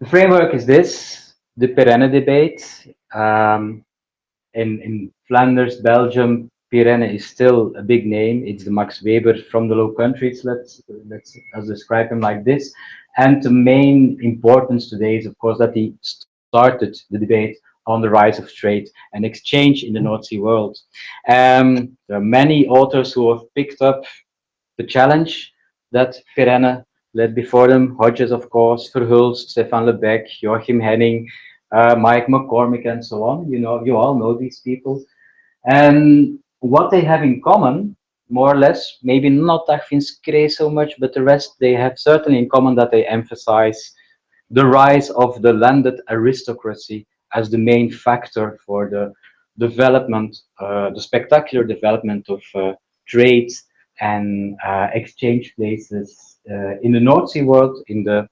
The framework is this: the Pirenne debate. Um, in Flanders, Belgium, Pirenne is still a big name. It's the Max Weber from the Low Countries. Let's describe him like this. And the main importance today is, of course, that he started the debate on the rise of trade and exchange in the North Sea world. There are many authors who have picked up the challenge that Pirenne led before them. Hodges, of course, Verhulst, Stefan Lebec, Joachim Henning, Mike McCormick, and so on. You know, you all know these people. And what they have in common, more or less, maybe not Achim Skre so much, but the rest, they have certainly in common that they emphasize the rise of the landed aristocracy as the main factor for the development, the spectacular development of trade and exchange places in the North Sea world in the,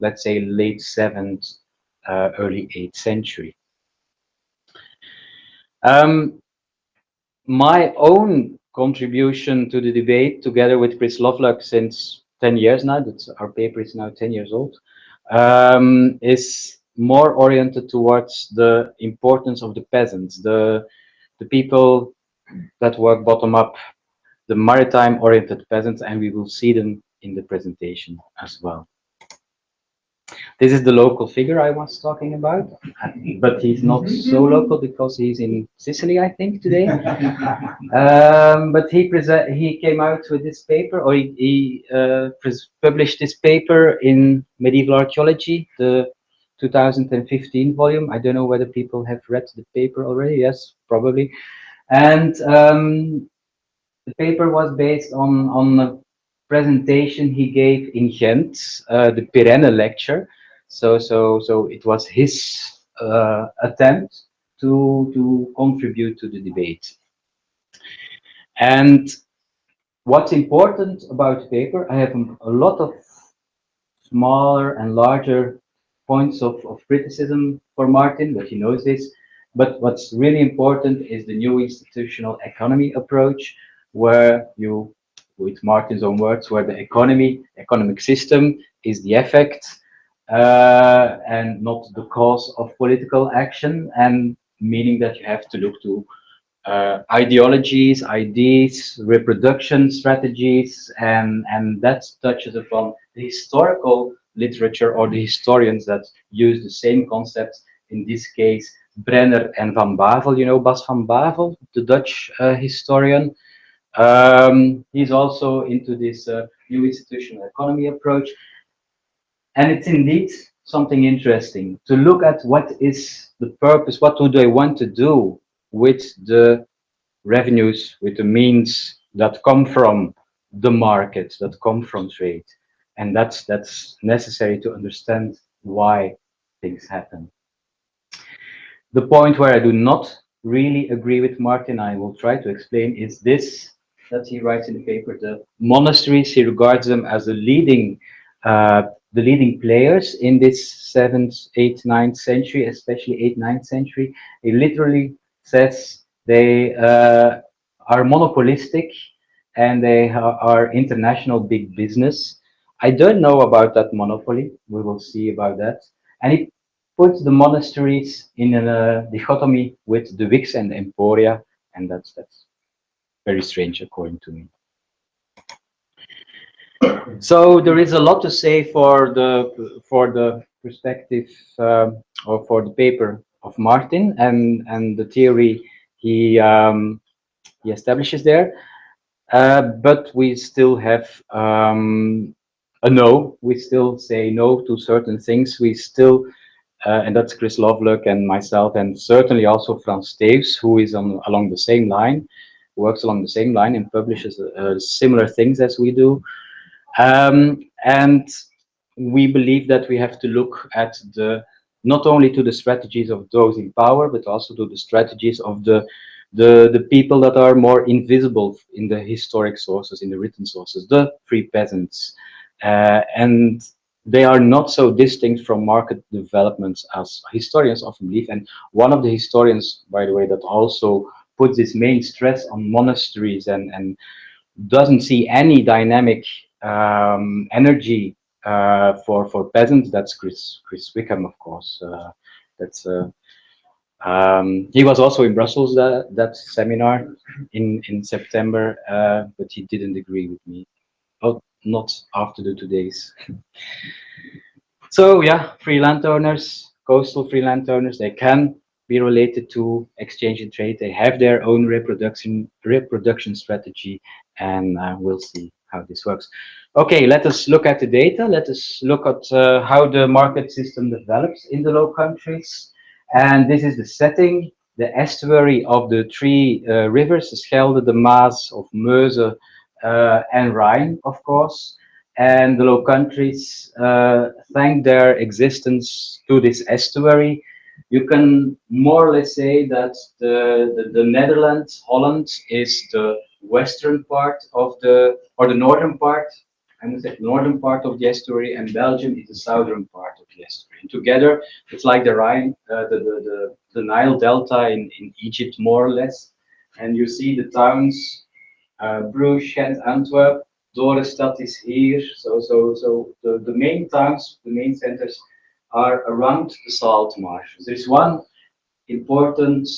let's say, late 7th, early 8th century. Um, my own contribution to the debate, together with Chris Lovelock, since 10 years now, that's, our paper is now 10 years old, is more oriented towards the importance of the peasants, the people that work bottom up, the maritime oriented peasants, and we will see them in the presentation as well. This is the local figure I was talking about, but he's not so local because he's in Sicily, I think, today. But he came out with this paper, or he published this paper in Medieval Archaeology, the 2015 volume. I don't know whether people have read the paper already. Yes, probably. And the paper was based on a presentation he gave in Ghent, the Pirenne lecture. So it was his attempt to contribute to the debate. And what's important about the paper, I have a lot of smaller and larger points of criticism for Martin, but he knows this. But what's really important is the new institutional economy approach, where you, with Martin's own words, where the economic system is the effect and not the cause of political action, and meaning that you have to look to ideologies, ideas, reproduction strategies, and that touches upon the historical literature or the historians that use the same concepts. In this case, Brenner and Van Bavel. You know Bas van Bavel, the Dutch historian. He's also into this new institutional economy approach, and it's indeed something interesting to look at what is the purpose, what do they want to do with the revenues, with the means that come from the market, that come from trade. And that's necessary to understand why things happen. The point where I do not really agree with Martin, I will try to explain, is this that he writes in the paper. The monasteries, he regards them as the leading players in this 7th, 8th, 9th century, especially 8th, 9th century. He literally says they are monopolistic and they are international big business. I don't know about that monopoly. We will see about that. And he puts the monasteries in a dichotomy with the wicks and the emporia, and that's very strange according to me. So there is a lot to say for the perspective or for the paper of Martin and the theory he establishes there, but we still have a no. We still say no to certain things. We still and that's Chris Lovelock and myself, and certainly also Frans Steeves, who is along the same line, works along the same line and publishes similar things as we do. And we believe that we have to look at not only to the strategies of those in power, but also to the strategies of the people that are more invisible in the historic sources, in the written sources, the free peasants. And they are not so distinct from market developments as historians often believe. And one of the historians, by the way, that also puts this main stress on monasteries and doesn't see any dynamic energy for peasants, that's Chris Wickham, of course. That's he was also in Brussels that seminar in September, but he didn't agree with me. Oh, not after the 2 days. So yeah, free landowners, coastal free landowners, they can be related to exchange and trade. They have their own reproduction strategy, and we'll see how this works. Okay, let us look at the data. Let us look at how the market system develops in the Low Countries. And this is the setting, the estuary of the three rivers, the Schelde, the Maas of Meuse, and Rhine, of course. And the Low Countries thank their existence to this estuary. You can more or less say that the Netherlands, Holland, is the western part of or the northern part, I would say northern part of the estuary, and Belgium is the southern part of the estuary. And together, it's like the Rhine, the Nile Delta in Egypt, more or less. And you see the towns, Bruges, Ghent, Antwerp, Dorestad is here. So the main towns, the main centers are around the salt marshes. There's one important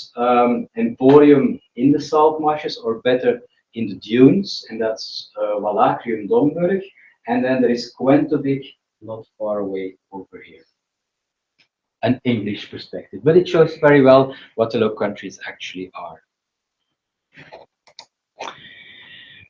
emporium in the salt marshes, or better, in the dunes, and that's Wallachium Domburg. And then there is Quentovic, not far away over here. An English perspective, but it shows very well what the Low Countries actually are.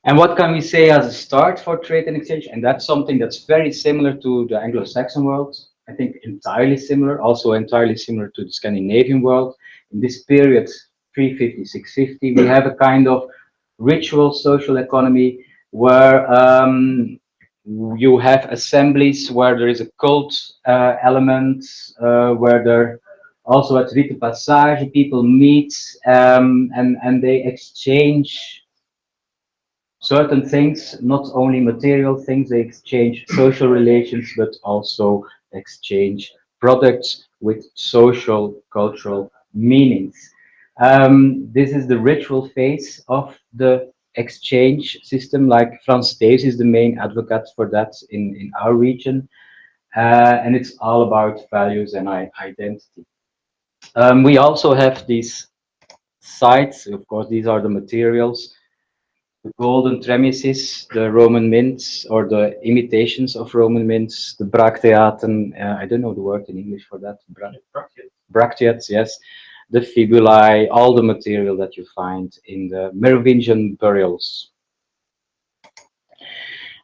And what can we say as a start for trade and exchange? And that's something that's very similar to the Anglo-Saxon world. I think entirely similar, also entirely similar to the Scandinavian world. In this period, 350, 650, we have a kind of ritual social economy where you have assemblies where there is a cult element, where there also at rite passage people meet, and they exchange certain things, not only material things, they exchange social relations, but also exchange products with social, cultural meanings. This is the ritual phase of the exchange system, like Frans Steves is the main advocate for that in our region. And it's all about values and identity. We also have these sites, of course, these are the materials, the golden tremises, the Roman mints, or the imitations of Roman mints, the bracteaten, I don't know the word in English for that. Bracteates, yes. The fibulae, all the material that you find in the Merovingian burials.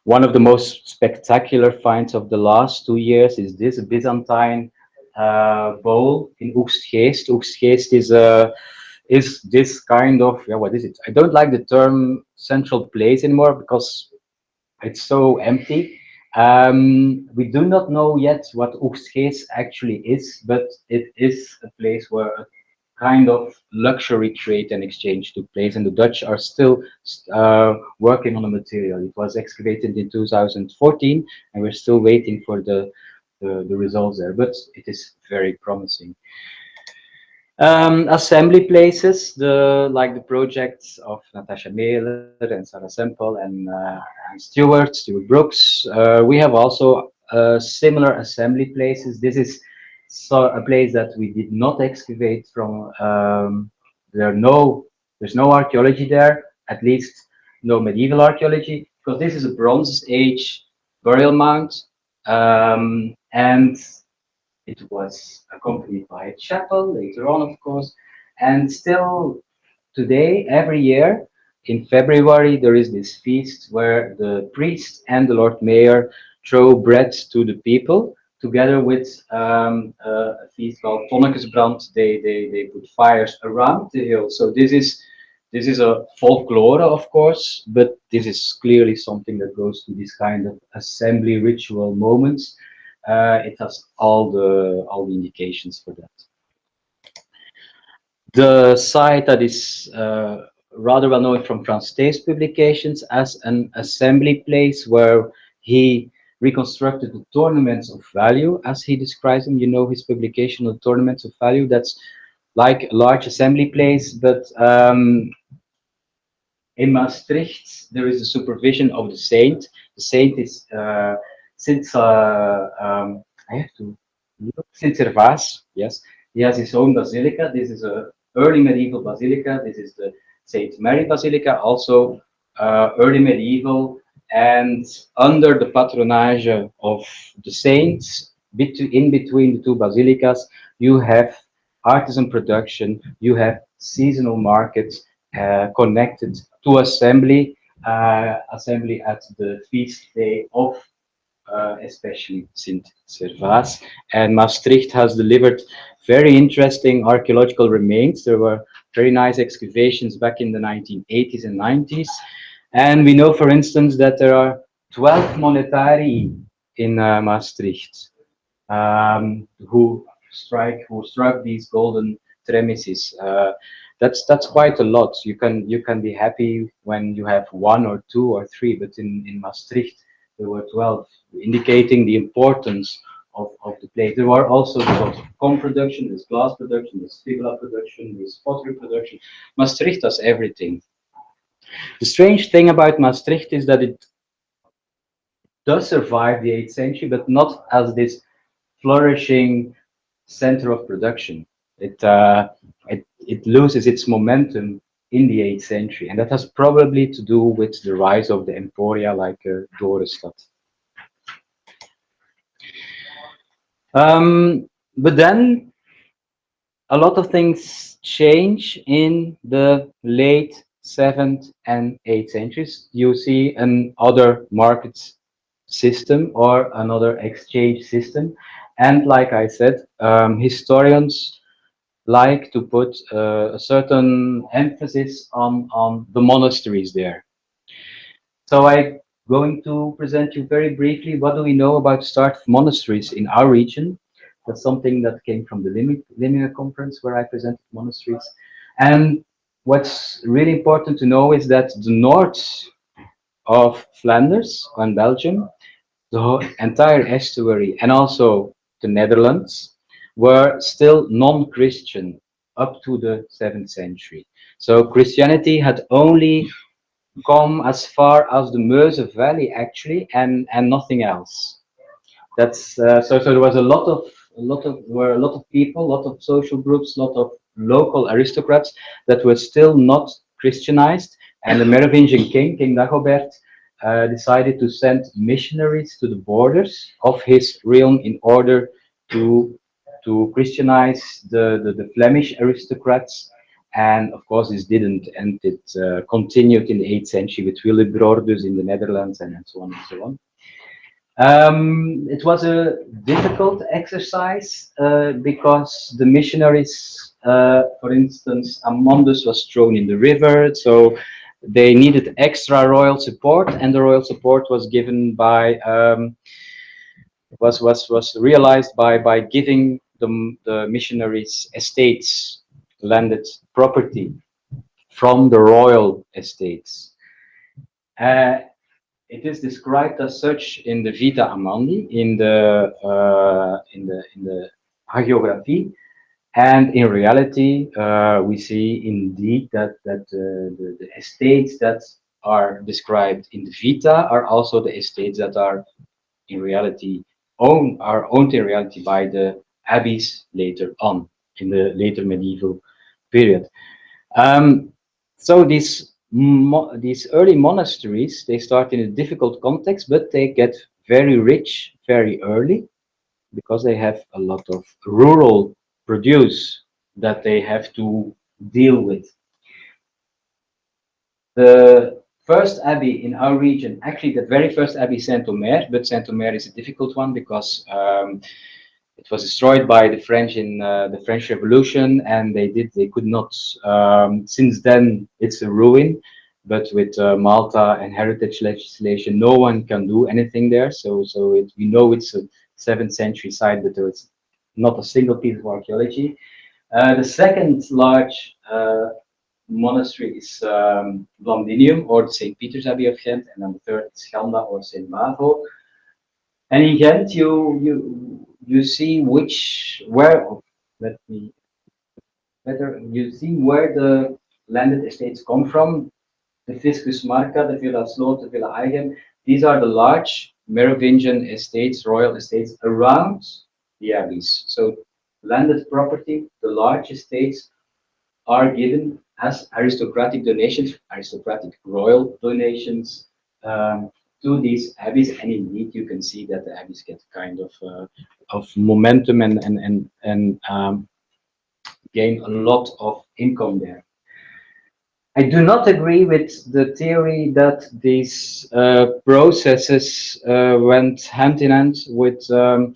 One of the most spectacular finds of the last 2 years is this Byzantine bowl in Oegstgeest. Oegstgeest is this kind of, yeah, what is it? I don't like the term central place anymore because it's so empty. We do not know yet what Oegstgeest actually is, but it is a place where a kind of luxury trade and exchange took place, and the Dutch are still working on the material. It was excavated in 2014, and we're still waiting for the results there, but it is very promising. Assembly places, like the projects of Natasha Mehler and Sarah Semple and Stuart Brooks. We have also similar assembly places. This is a place that we did not excavate from. There's no archaeology there, at least no medieval archaeology, because this is a Bronze Age burial mound, and it was accompanied by a chapel later on, of course, and still today, every year in February, there is this feast where the priest and the Lord Mayor throw bread to the people, together with a feast called Tonnekesbrand. They put fires around the hill. So this is a folklore, of course, but this is clearly something that goes to this kind of assembly ritual moments. It has all the indications for that. The site that is rather well known from Frans Steves publications as an assembly place where he reconstructed the tournaments of value, as he describes them. You know his publication of tournaments of value. That's like a large assembly place, but in Maastricht there is a supervision of the saint. The saint is since I have to look, since Servaas, yes, he has his own basilica. This is a early medieval basilica. This is the Saint Mary Basilica, also early medieval, and under the patronage of the saints, in between the two basilicas, you have artisan production, you have seasonal markets connected to assembly at the feast day of especially Sint Servaas. And Maastricht has delivered very interesting archaeological remains. There were very nice excavations back in the 1980s and 90s. And we know, for instance, that there are 12 monetarii in Maastricht who struck these golden tremises. That's quite a lot. You can be happy when you have one or two or three, but in Maastricht there were 12, indicating the importance of the plate. There were also sort of comb production, there's glass production, there's fibula production, there's pottery production. Maastricht does everything. The strange thing about Maastricht is that it does survive the 8th century, but not as this flourishing center of production. It loses its momentum in the 8th century, and that has probably to do with the rise of the emporia like Dorestad. But then a lot of things change in the late 7th and 8th centuries. You see another market system or another exchange system. And like I said, historians like to put a certain emphasis on the monasteries there. So I'm going to present you very briefly what do we know about start of monasteries in our region. That's something that came from the Limina conference where I presented monasteries. And what's really important to know is that the north of Flanders and Belgium, the entire estuary and also the Netherlands were still non-Christian up to the 7th century. So Christianity had only come as far as the Meuse Valley actually, and nothing else. That's so there was a lot of people, a lot of social groups, a lot of local aristocrats that were still not Christianized, and the Merovingian king Dagobert decided to send missionaries to the borders of his realm in order to Christianize the Flemish aristocrats. And of course, this didn't, and it continued in the 8th century with Willibrordus in the Netherlands and so on and so on. It was a difficult exercise because the missionaries, for instance, Amandus was thrown in the river, so they needed extra royal support, and the royal support was given by was realized by giving the missionaries estates, landed property from the royal estates. It is described as such in the Vita Amandi, in the hagiography, and in reality, we see indeed that the estates that are described in the Vita are also the estates that are in reality owned in reality by the abbeys later on in the later medieval period. So these early monasteries, they start in a difficult context, but they get very rich very early because they have a lot of rural produce that they have to deal with. The first abbey in our region, actually the very first abbey, Saint-Omer, but Saint-Omer is a difficult one because it was destroyed by the French in the French Revolution, and they could not. Since then, it's a ruin. But with Malta and heritage legislation, no one can do anything there. So we know it's a 7th century site, but there is not a single piece of archaeology. The second large monastery is Blandinium, or the St. Peter's Abbey of Ghent, and then the third is Schanda or St. Mavo. And in Ghent, you see let me better, you see where the landed estates come from. The Fiscus Marca, the Villa Sloot, the Villa Eigen. These are the large Merovingian estates, royal estates around the abbeys. So landed property, the large estates are given as aristocratic donations, aristocratic royal donations um, to these abbeys, and indeed you can see that the abbeys get kind of momentum and gain a lot of income there. I do not agree with the theory that these processes went hand in hand with a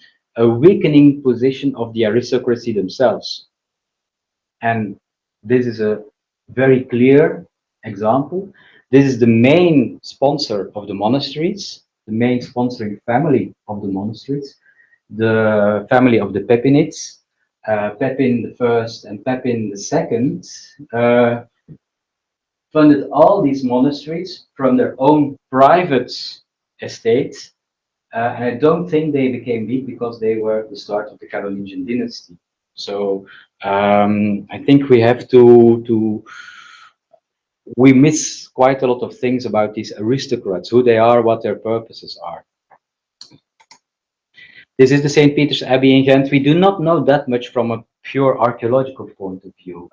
weakening position of the aristocracy themselves. And this is a very clear example. This is the main sponsor of the monasteries, the main sponsoring family of the monasteries, the family of the Pepinids, Pepin the First and Pepin the Second. Funded all these monasteries from their own private estates. And I don't think they became weak because they were the start of the Carolingian dynasty. So I think we have to we miss quite a lot of things about these aristocrats, who they are, what their purposes are. This is the St. Peter's Abbey in Ghent. We do not know that much from a pure archaeological point of view.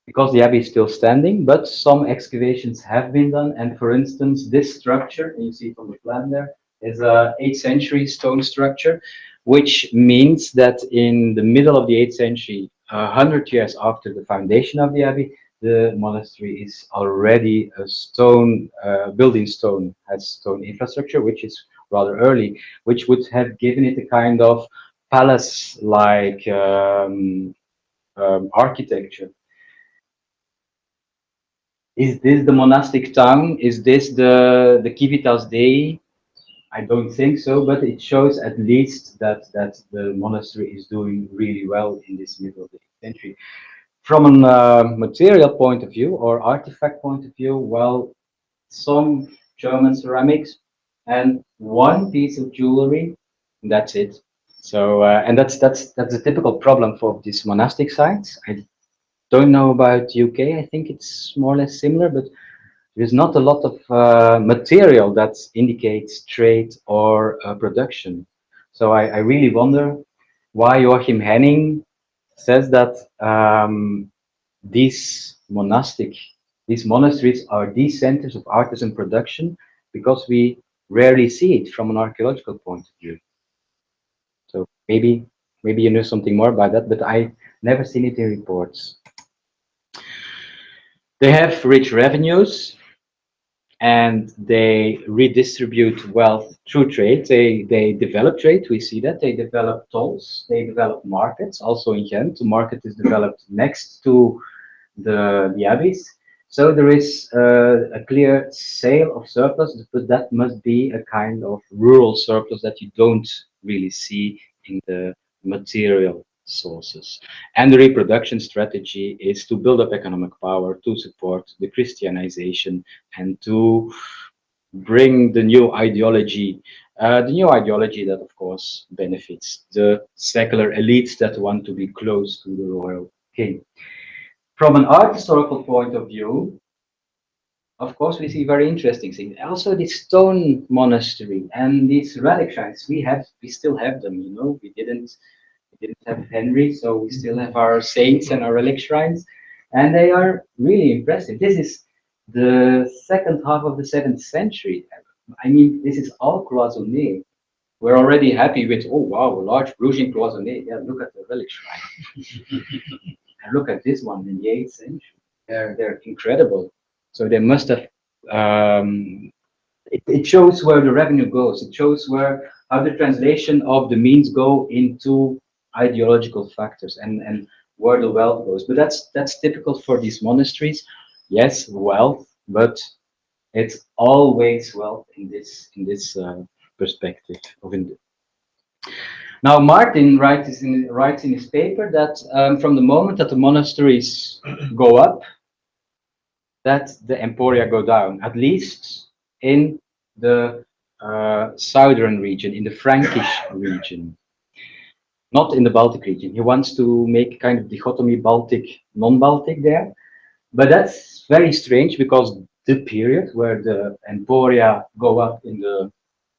Because the abbey is still standing, but some excavations have been done. And for instance, this structure, you see from the plan there, is a 8th century stone structure, which means that in the middle of the 8th century, 100 years after the foundation of the abbey, the monastery is already a stone, building stone, has stone infrastructure, which is rather early, which would have given it a kind of palace-like architecture. Is this the monastic town? Is this the Civitas Dei? I don't think so, but it shows at least that the monastery is doing really well in this middle of the 8th century. From a material point of view or artifact point of view, well, some German ceramics and one piece of jewelry, that's it. So, and that's a typical problem for these monastic sites. I don't know about UK. I think it's more or less similar, but there's not a lot of material that indicates trade or production. So I really wonder why Joachim Henning says that these these monasteries are the centers of artisan production, because we rarely see it from an archaeological point of view. So maybe you know something more about that, but I never seen it in reports. They have rich revenues, and they redistribute wealth through trade. They develop trade. We see that they develop tolls. They develop markets. Also in Ghent, the market is developed next to the abbeys. So there is a clear sale of surplus, but that must be a kind of rural surplus that you don't really see in the material sources. And the reproduction strategy is to build up economic power, to support the Christianization, and to bring the new ideology that, of course, benefits the secular elites that want to be close to the royal king. From an art historical point of view, of course, we see very interesting things. Also, the stone monastery and these relic shrines, we still have them. You know, we didn't have Henry, so we still have our saints and our relic shrines, and they are really impressive. This is the second half of the 7th century. I mean, this is all cloisonné. We're already happy with, oh wow, a large Bruges cloisonné. Yeah, look at the relic shrine. And look at this one in the 8th century. They're incredible. So they must have. It shows where the revenue goes. It shows where how the translation of the means go into ideological factors, and where the wealth goes. But that's typical for these monasteries. Yes, wealth, but it's always wealth in this perspective of now, Martin writes in his paper that from the moment that the monasteries go up, that the emporia go down, at least in the southern region, in the Frankish region, not in the Baltic region. He wants to make kind of dichotomy Baltic, non-Baltic there, but that's very strange because the period where the emporia go up in the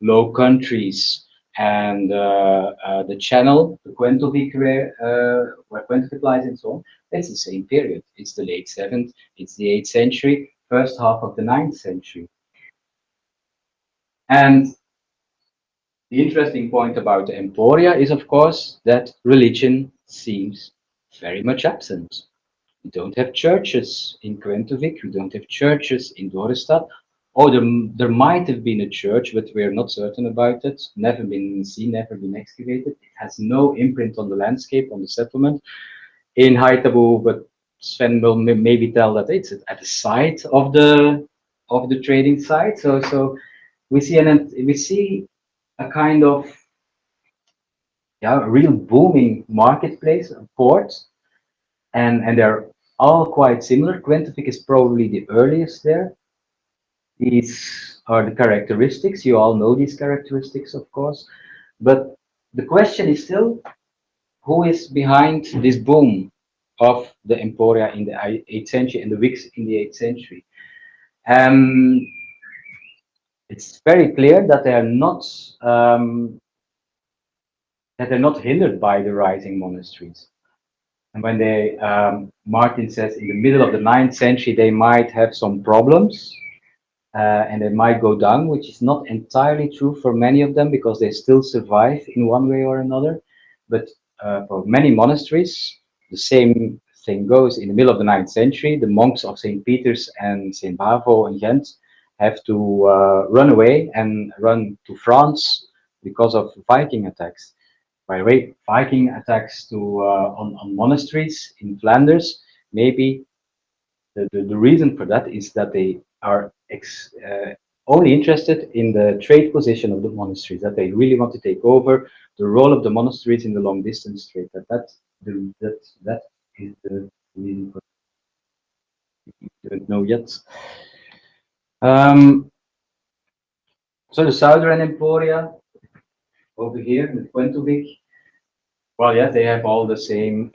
Low Countries and the channel, the Quentovik, where Quentovik lies and so on. It's the same period. It's the late 7th, it's the 8th century, first half of the 9th century. And the interesting point about the Emporia is, of course, that religion seems very much absent. We don't have churches in Quentovik, we don't have churches in Dorestad. Oh, there might have been a church, but we're not certain about it. Never been seen, never been excavated. It has no imprint on the landscape, on the settlement in Haithabu, but Sven will maybe tell that it's at the site of the trading site. So we see a kind of, yeah, a real booming marketplace, a port, and they're all quite similar. Quentifik is probably the earliest there. These are the characteristics. You all know these characteristics, of course. But the question is still, who is behind this boom of the Emporia in the 8th century and the Wicks in the 8th century? Um, it's very clear that they're not hindered by the rising monasteries. And when they, Martin says, in the middle of the 9th century, they might have some problems and they might go down, which is not entirely true for many of them because they still survive in one way or another. But for many monasteries, the same thing goes. In the middle of the 9th century, the monks of St. Peter's and St. Bavo in Ghent have to run away and run to France because of Viking attacks. By the way, Viking attacks on monasteries in Flanders, maybe the reason for that is that they are only interested in the trade position of the monasteries, that they really want to take over the role of the monasteries in the long distance trade. That is the reason for it. You don't know yet. So the Southern Emporia over here, the Quentovik. Well, yeah, they have all the same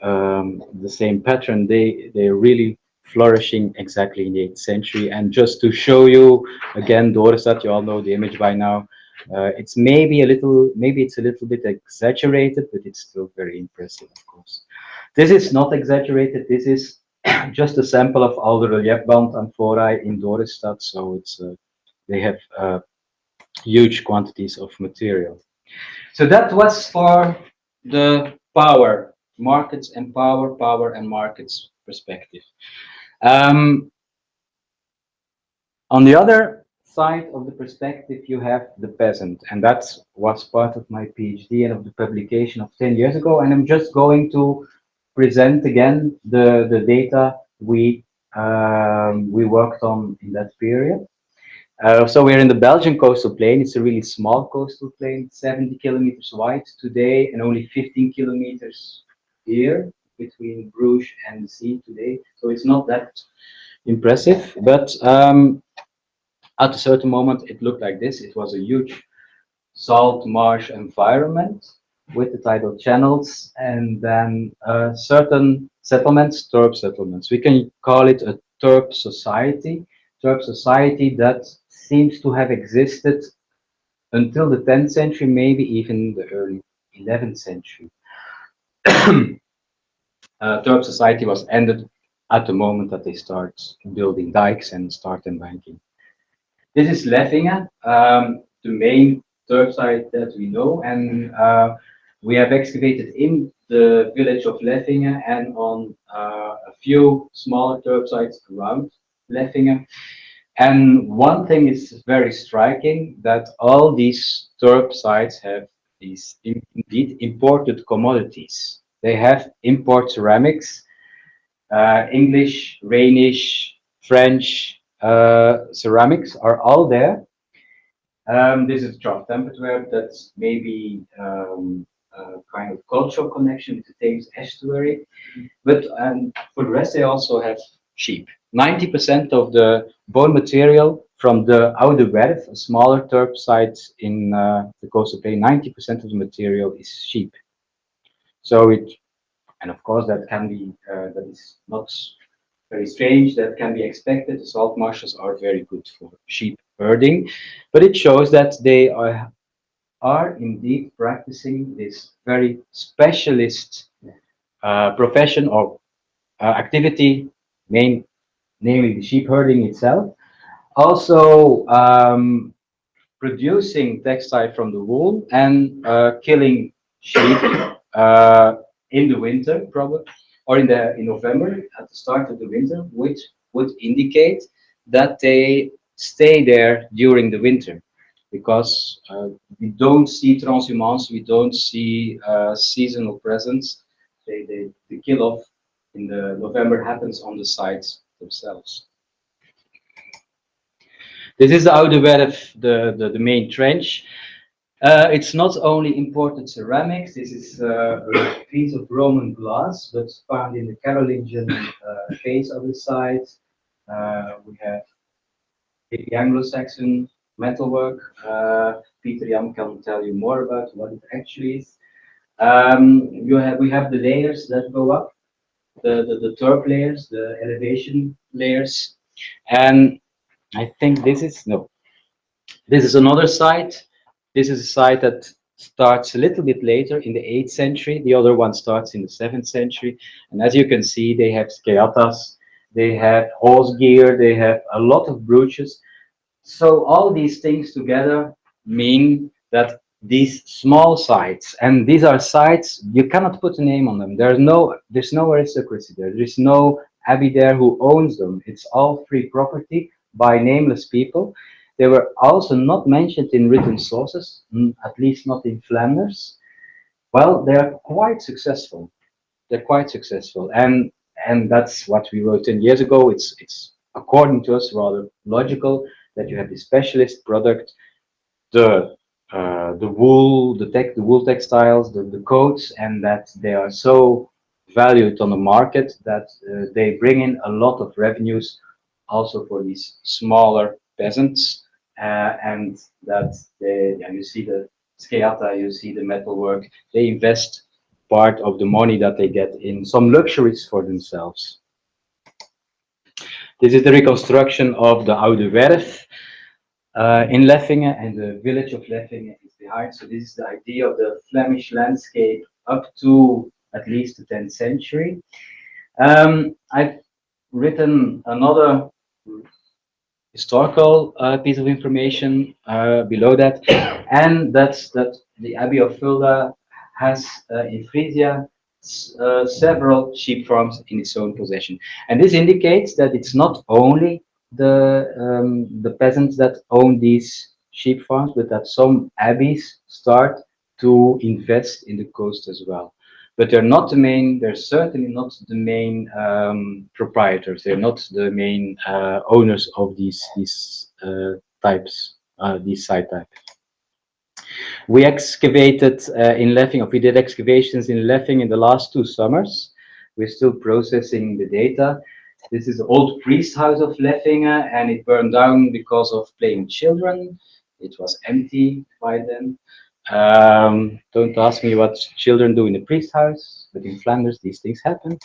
pattern. They're really flourishing exactly in the 8th century. And just to show you again, Dorestad, you all know the image by now. It's maybe it's a little bit exaggerated, but it's still very impressive, of course. This is not exaggerated. This is just a sample of all the relief band amphorae in Dorestad. So they have huge quantities of material. So that was for the power, markets and power and markets perspective. Um, on the other side of the perspective, you have the peasant, and that was part of my PhD and of the publication of 10 years ago. And I'm just going to present again the data we worked on in that period. So we're in the Belgian coastal plain. It's a really small coastal plain, 70 kilometers wide today, and only 15 kilometers here between Bruges and the sea today. So it's not that impressive, but at a certain moment it looked like this. It was a huge salt marsh environment with the tidal channels, and then certain settlements, Turp settlements. We can call it a Turp society that seems to have existed until the 10th century, maybe even the early 11th century. Turp society was ended at the moment that they start building dikes and start embanking. This is Leffinge, the main Turp site that we know, and we have excavated in the village of Leffinge and on a few smaller Turp sites around Leffinge. And one thing is very striking, that all these Turp sites have these indeed imported commodities. They have import ceramics, English, Rhenish, French ceramics are all there. This is draft temperature. That's maybe a kind of cultural connection with the Thames estuary. But for the rest, they also have sheep. 90% of the bone material from the Oude Werf, a smaller Turp site in the coastal plain, 90% of the material is sheep. So and of course that can be, that is not very strange. That can be expected. The salt marshes are very good for sheep herding, but it shows that they are indeed practicing this very specialist profession or activity, namely the sheep herding itself. Also, producing textile from the wool and killing sheep uh, in the winter, probably, or in November at the start of the winter, which would indicate that they stay there during the winter, because we don't see transhumance, we don't see seasonal presence. The kill off in the November happens on the sites themselves. This is the Oude Werf, the main trench. It's not only imported ceramics, this is a piece of Roman glass that's found in the Carolingian phase of the site. We have the Anglo-Saxon metalwork. Peter Jan can tell you more about what it actually is. We have the layers that go up, the turf layers, the elevation layers, and I think this is no. This is another site. This is a site that starts a little bit later in the 8th century. The other one starts in the 7th century. And as you can see, they have skeatas, they have horse gear, they have a lot of brooches. So all these things together mean that these small sites, and these are sites you cannot put a name on them. There's no aristocracy there. There's no abbey there who owns them. It's all free property by nameless people. They were also not mentioned in written sources, at least not in Flanders. Well, they are quite successful. They're quite successful, and that's what we wrote 10 years ago. It's according to us rather logical that you have the specialist product, the wool, the wool textiles, the coats, and that they are so valued on the market that they bring in a lot of revenues also for these smaller peasants, and that yeah, you see the skeata, you see the metalwork, they invest part of the money that they get in some luxuries for themselves. This is the reconstruction of the Oude Werf in Leffingen, and the village of Leffingen is behind. So this is the idea of the Flemish landscape up to at least the 10th century. I've written another historical piece of information below that, and that's that the Abbey of Fulda has in Frisia several sheep farms in its own possession, and this indicates that it's not only the peasants that own these sheep farms, but that some abbeys start to invest in the coast as well. But they're not the main. They're certainly not the main proprietors. They're not the main owners of these types, these site types. We excavated in Leffing, we did excavations in Leffing in the last 2 summers. We're still processing the data. This is the old priest house of Leffingen, and it burned down because of playing children. It was empty by then. Don't ask me what children do in a priest house, but in Flanders these things happen.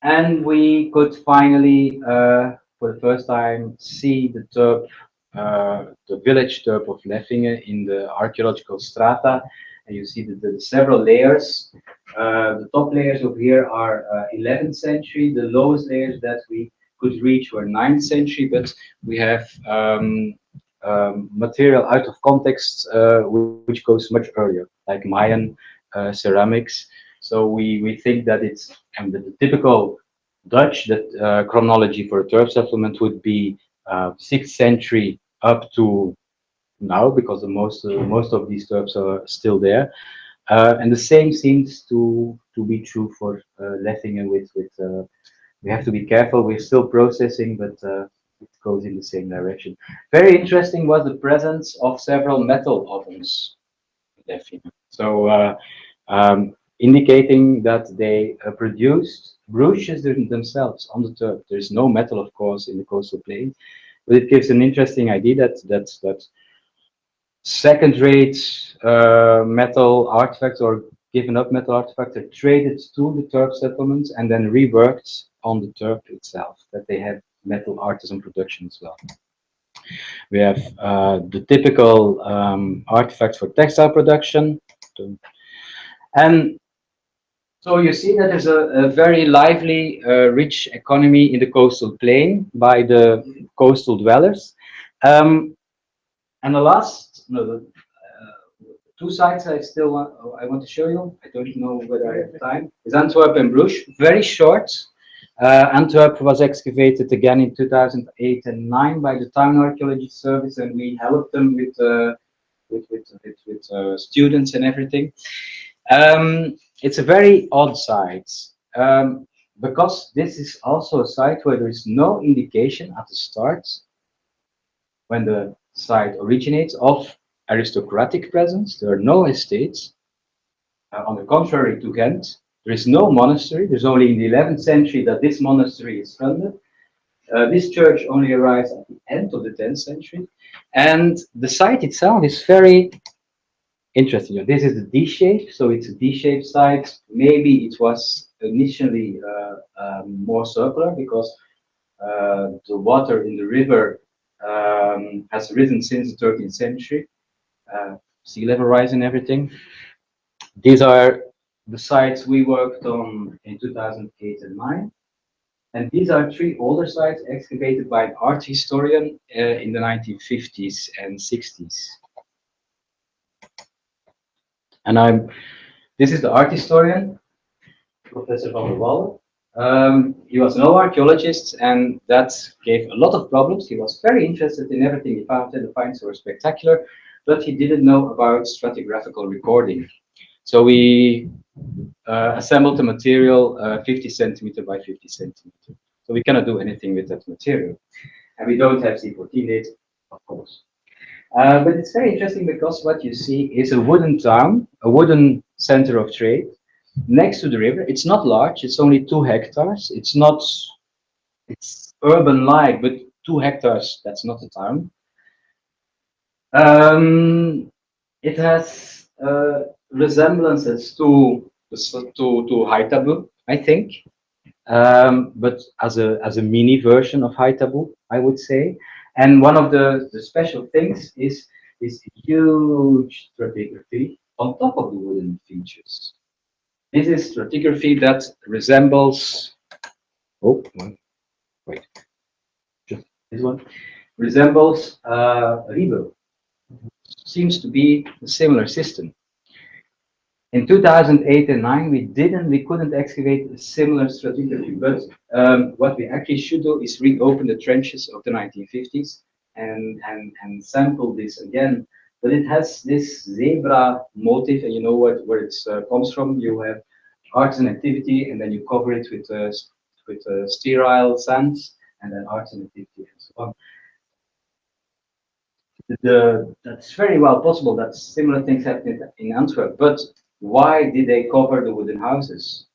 And we could finally, for the first time, see the turf, the village turf of Leffingen in the archaeological strata. And you see the several layers. The top layers over here are 11th century. The lowest layers that we could reach were 9th century, but we have material out of context, which goes much earlier, like Mayan ceramics. So we think that it's and the typical Dutch that chronology for a turf settlement would be 6th century up to now, because most of these turfs are still there. And the same seems to be true for Leffingen. We have to be careful. We're still processing, but it goes in the same direction. Very interesting was the presence of several metal ovens in Leffingen. So indicating that they produced brooches themselves on the turf. There's no metal, of course, in the coastal plain, but it gives an interesting idea that second-rate metal artifacts or given up metal artifacts, are traded to the turf settlements and then reworked on the turf itself, that they have metal artisan production as well. We have the typical artifacts for textile production. And so you see that there's a very lively, rich economy in the coastal plain by the coastal dwellers. And the last, no, the two sites I want to show you. I don't know whether I have time. Is Antwerp and Bruges. Very short. Antwerp was excavated again in 2008 and 9 by the Town Archaeology Service, and we helped them with students and everything. It's a very odd site because this is also a site where there is no indication at the start when the site originates of aristocratic presence. There are no estates. On the contrary to Ghent, there is no monastery. There's only in the 11th century that this monastery is funded. This church only arrives at the end of the 10th century. And the site itself is very interesting. This is the D shape, so it's a D shaped site. Maybe it was initially more circular because the water in the river has risen since the 13th century, sea level rise and everything. These are the sites we worked on in 2008 and 9. And these are three older sites excavated by an art historian in the 1950s and 60s. And this is the art historian, Professor van der Wallen. He was no archaeologist, and that gave a lot of problems. He was very interested in everything he found, and the finds were spectacular, but he didn't know about stratigraphical recording. So we assembled the material 50 centimeter by 50 centimeter. So we cannot do anything with that material. And we don't have C14 data, of course. But it's very interesting because what you see is a wooden town, a wooden center of trade next to the river. It's not large, it's only 2 hectares. It's urban-like, but 2 hectares, that's not a town. It has resemblances to Haithabu, I think, but as a mini version of Haithabu, I would say. And one of the special things is this huge stratigraphy on top of the wooden features. This is stratigraphy that resembles. Oh, wait, just this one resembles Ribo. Seems to be a similar system. In 2008 and 9, we couldn't excavate a similar stratigraphy, but what we actually should do is reopen the trenches of the 1950s and sample this again. But it has this zebra motif, and you know where it comes from. You have artisan activity, and then you cover it with sterile sands, and then artisan activity and so on. That's very well possible that similar things happened in Antwerp, but why did they cover the wooden houses?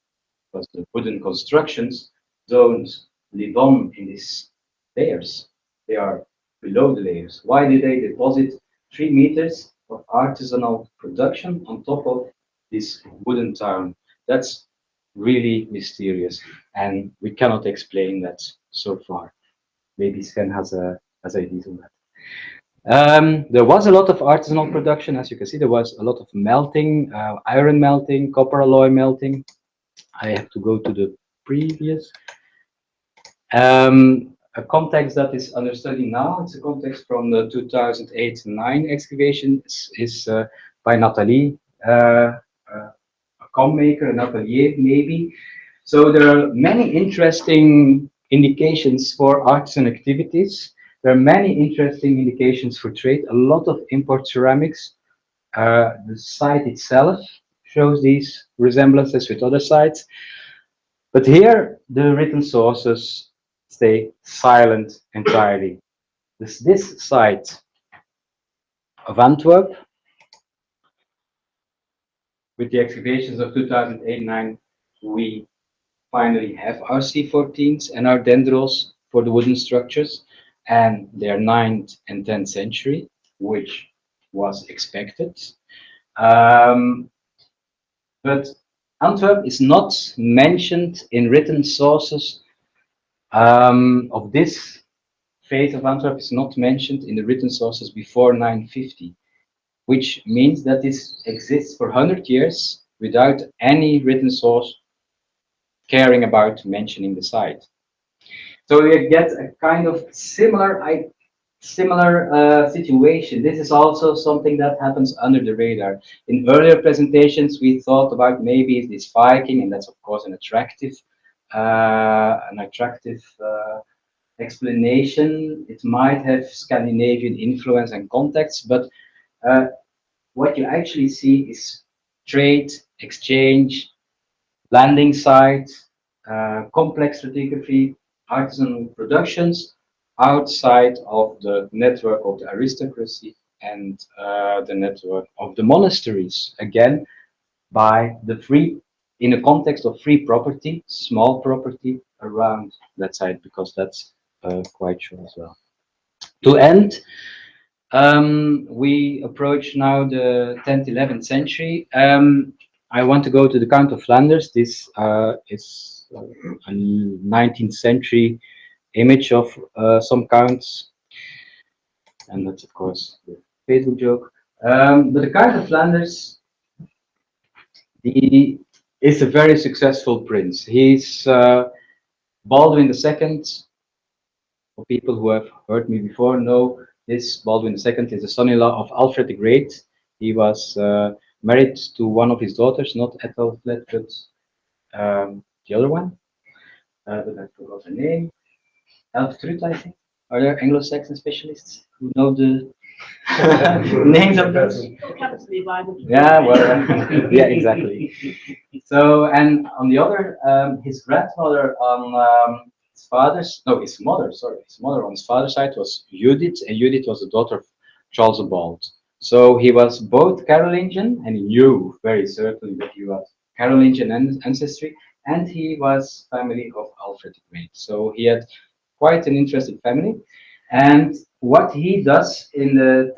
Because the wooden constructions don't live on in these layers. They are below the layers. Why did they deposit 3 meters of artisanal production on top of this wooden town? That's really mysterious, and we cannot explain that so far. Maybe Sven has ideas on that. There was a lot of artisanal production, as you can see. There was a lot of melting, iron melting, copper alloy melting. I have to go to the previous. A context that is under study now, it's a context from the 2008-9 excavation, is by Nathalie, a comb maker, an atelier maybe. So there are many interesting indications for artisan activities. There are many interesting indications for trade, a lot of import ceramics. The site itself shows these resemblances with other sites. But here, the written sources stay silent entirely. This site of Antwerp, with the excavations of 2008-9, we finally have our C14s and our dendrils for the wooden structures, and they're 9th and 10th century, which was expected. But But Antwerp is not mentioned in written sources of this phase of Antwerp is not mentioned in the written sources before 950, which means that this exists for 100 years without any written source caring about mentioning the site. So you get a kind of similar situation. This is also something that happens under the radar. In earlier presentations, we thought about maybe this Viking, and that's of course an attractive explanation. It might have Scandinavian influence and context, but uh, what you actually see is trade, exchange, landing sites, complex stratigraphy, artisanal productions outside of the network of the aristocracy and the network of the monasteries. Again, by the free, in a context of free property, small property around that site, because that's quite true as well. To end, we approach now the 10th, 11th century. I want to go to the Count of Flanders. This is a 19th century image of some counts, and that's of course the Facebook joke. But the Count of Flanders, he is a very successful prince. He's Baldwin II. For people who have heard me before know this, Baldwin II is the son-in-law of Alfred the Great. He was married to one of his daughters, not Ethelflaed, but the other one, but I forgot her name. Elftrud, I think. Are there Anglo-Saxon specialists who know the names of those? Yeah, well, yeah, exactly. So, and on the other, his grandmother on his mother, sorry, his mother on his father's side was Judith, and Judith was the daughter of Charles the Bald. So he was both Carolingian, and he knew very certainly that he was Carolingian ancestry, and he was family of Alfred the Great. So he had quite an interesting family. And what he does in the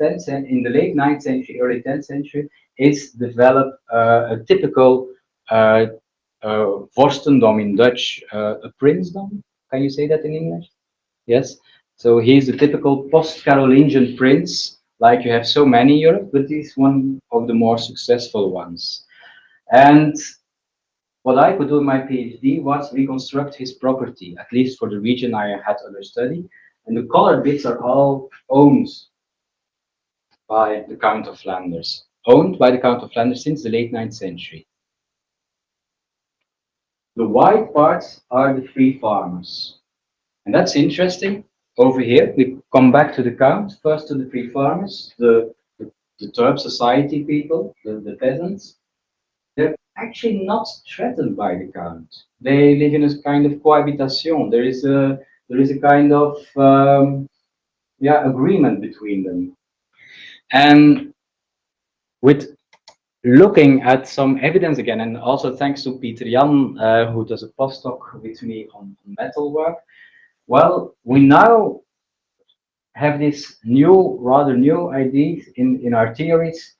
in the late 9th century, early 10th century, is develop a typical vorstendom in Dutch, a princedom. Can you say that in English? Yes. So he's a typical post-Carolingian prince, like you have so many in Europe, but he's one of the more successful ones. And what I could do in my PhD was reconstruct his property, at least for the region I had under study. And the colored bits are all owned by the Count of Flanders, owned by the Count of Flanders since the late 9th century. The white parts are the free farmers. And that's interesting. Over here, we come back to the Count, first to the free farmers, the Terp society people, the peasants. They're actually not threatened by the Count. They live in a kind of cohabitation. There is a kind of agreement between them. And with looking at some evidence again, and also thanks to Peter Jan, who does a postdoc with me on metalwork, well, we now have this rather new ideas in our theories.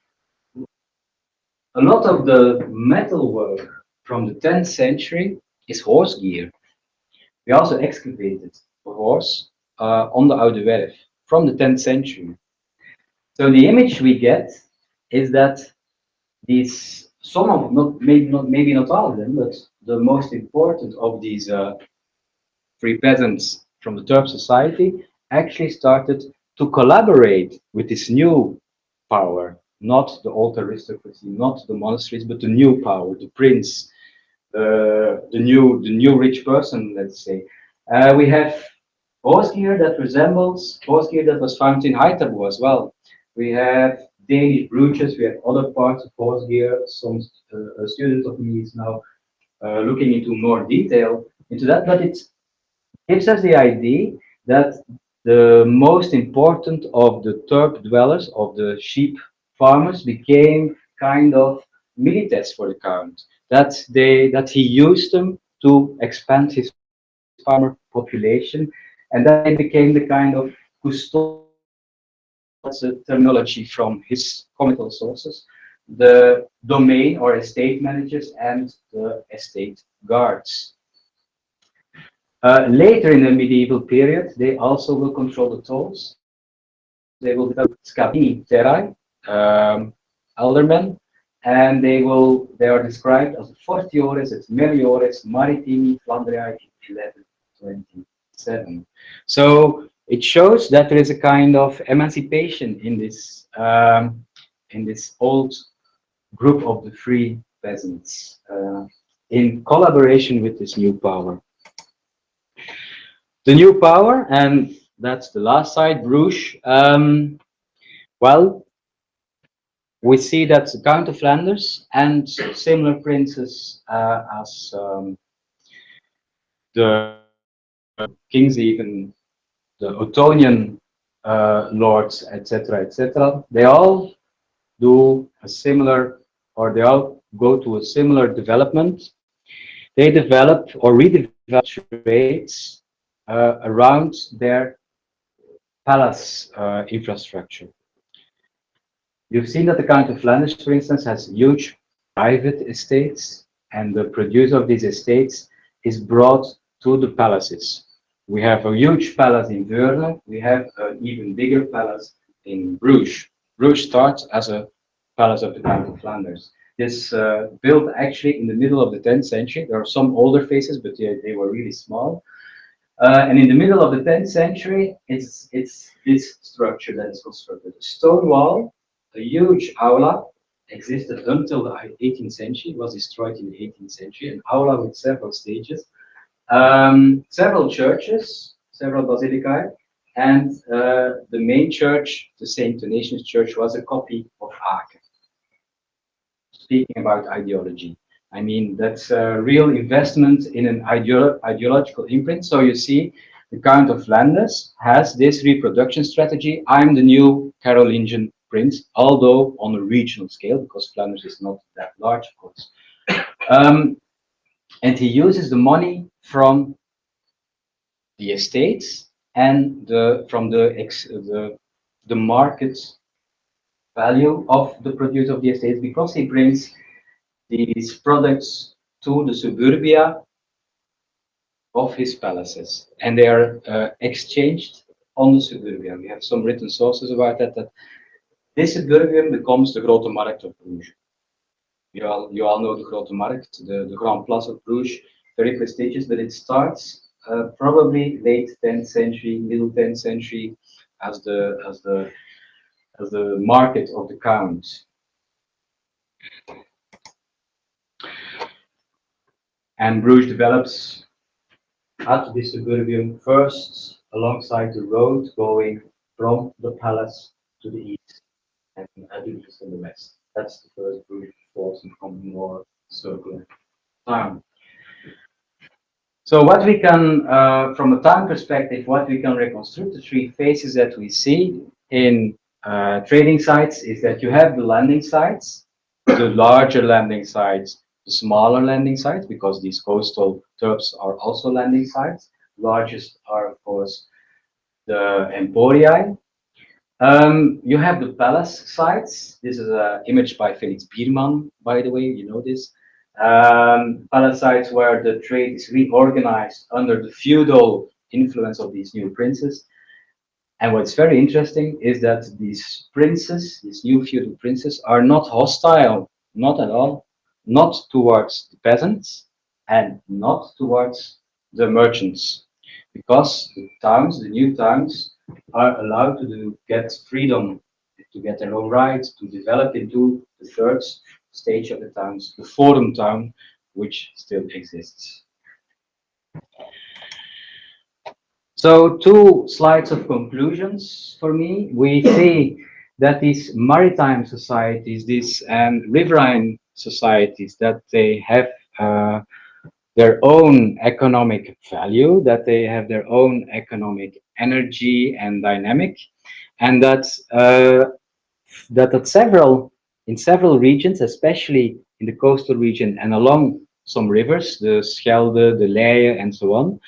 A lot of the metalwork from the 10th century is horse gear. We also excavated a horse on the Oude Werf from the 10th century. So the image we get is that these, some of maybe not all of them, but the most important of these free peasants from the Terp society actually started to collaborate with this new power, not the old aristocracy, not the monasteries, but the new power, the prince, the new rich person, let's say. We have horse gear that resembles horse gear that was found in Haithabu as well. We have Danish brooches, we have other parts of horse gear. Some student of me is now looking into more detail into that, but it gives us the idea that the most important of the Turk dwellers, of the sheep farmers, became kind of militaries for the Count. That he used them to expand his farmer population, and that they became the kind of custodians. That's a terminology from his comical sources. the domain or estate managers and the estate guards. Later in the medieval period, they also will control the tolls. They will develop scabini terrae, aldermen, and they are described as fortiores et meliores maritimi Flandriae in 1127. So it shows that there is a kind of emancipation in this old group of the free peasants in collaboration with this new power. The new power, and that's the last side, Bruges. Well, we see that the Count of Flanders and similar princes as the kings, even the Ottonian lords, etc., etc., they all do a similar, or they all go to a similar development. They develop or redevelop trades around their palace infrastructure. You've seen that the Count of Flanders, for instance, has huge private estates, and the produce of these estates is brought to the palaces. We have a huge palace in Veurne. We have an even bigger palace in Bruges. Bruges starts as a palace of the Count of Flanders. This built actually in the middle of the 10th century. There are some older faces, but they were really small. And in the middle of the 10th century, it's this structure that is constructed. A stone wall, a huge aula, existed until the 18th century, was destroyed in the 18th century, an aula with several stages, several churches, several basilicae, and the main church, the Saint Donations Church, was a copy of Aachen. Speaking about ideology, I mean, that's a real investment in an ideological imprint. So you see, the Count of Flanders has this reproduction strategy. I'm the new Carolingian prince, although on a regional scale, because Flanders is not that large, of course. And he uses the money from the estates and from the market value of the produce of the estates, because he brings these products to the suburbia of his palaces, and they are exchanged on the suburbia. We have some written sources about that, that this suburbium becomes the Grote Markt of Bruges. You all know the Grote Markt, the Grand Place of Bruges, very prestigious, but it starts probably late 10th century, middle 10th century, as the market of the count. And Bruges develops at the suburbium first alongside the road going from the palace to the east and to the east and the west. That's the first Bruges before some become more circular town. So what we can, from a time perspective, what we can reconstruct, the three phases that we see in trading sites is that you have the landing sites, the larger landing sites, the smaller landing sites, because these coastal terps are also landing sites. Largest are, of course, the emporiae. You have the palace sites. This is an image by Felix Biermann, by the way, you know this. Palace sites where the trade is reorganized under the feudal influence of these new princes. And what's very interesting is that these princes, these new feudal princes, are not hostile, not at all, not towards the peasants and not towards the merchants, because the towns, the new towns, are allowed to get freedom, to get their own rights, to develop into the third stage of the towns, the forum town, which still exists. So two slides of conclusions for me. We see that these maritime societies, these riverine societies, that they have their own economic value, that they have their own economic energy and dynamic, and that in several regions, especially in the coastal region and along some rivers, the Schelde, the Leie, and so on,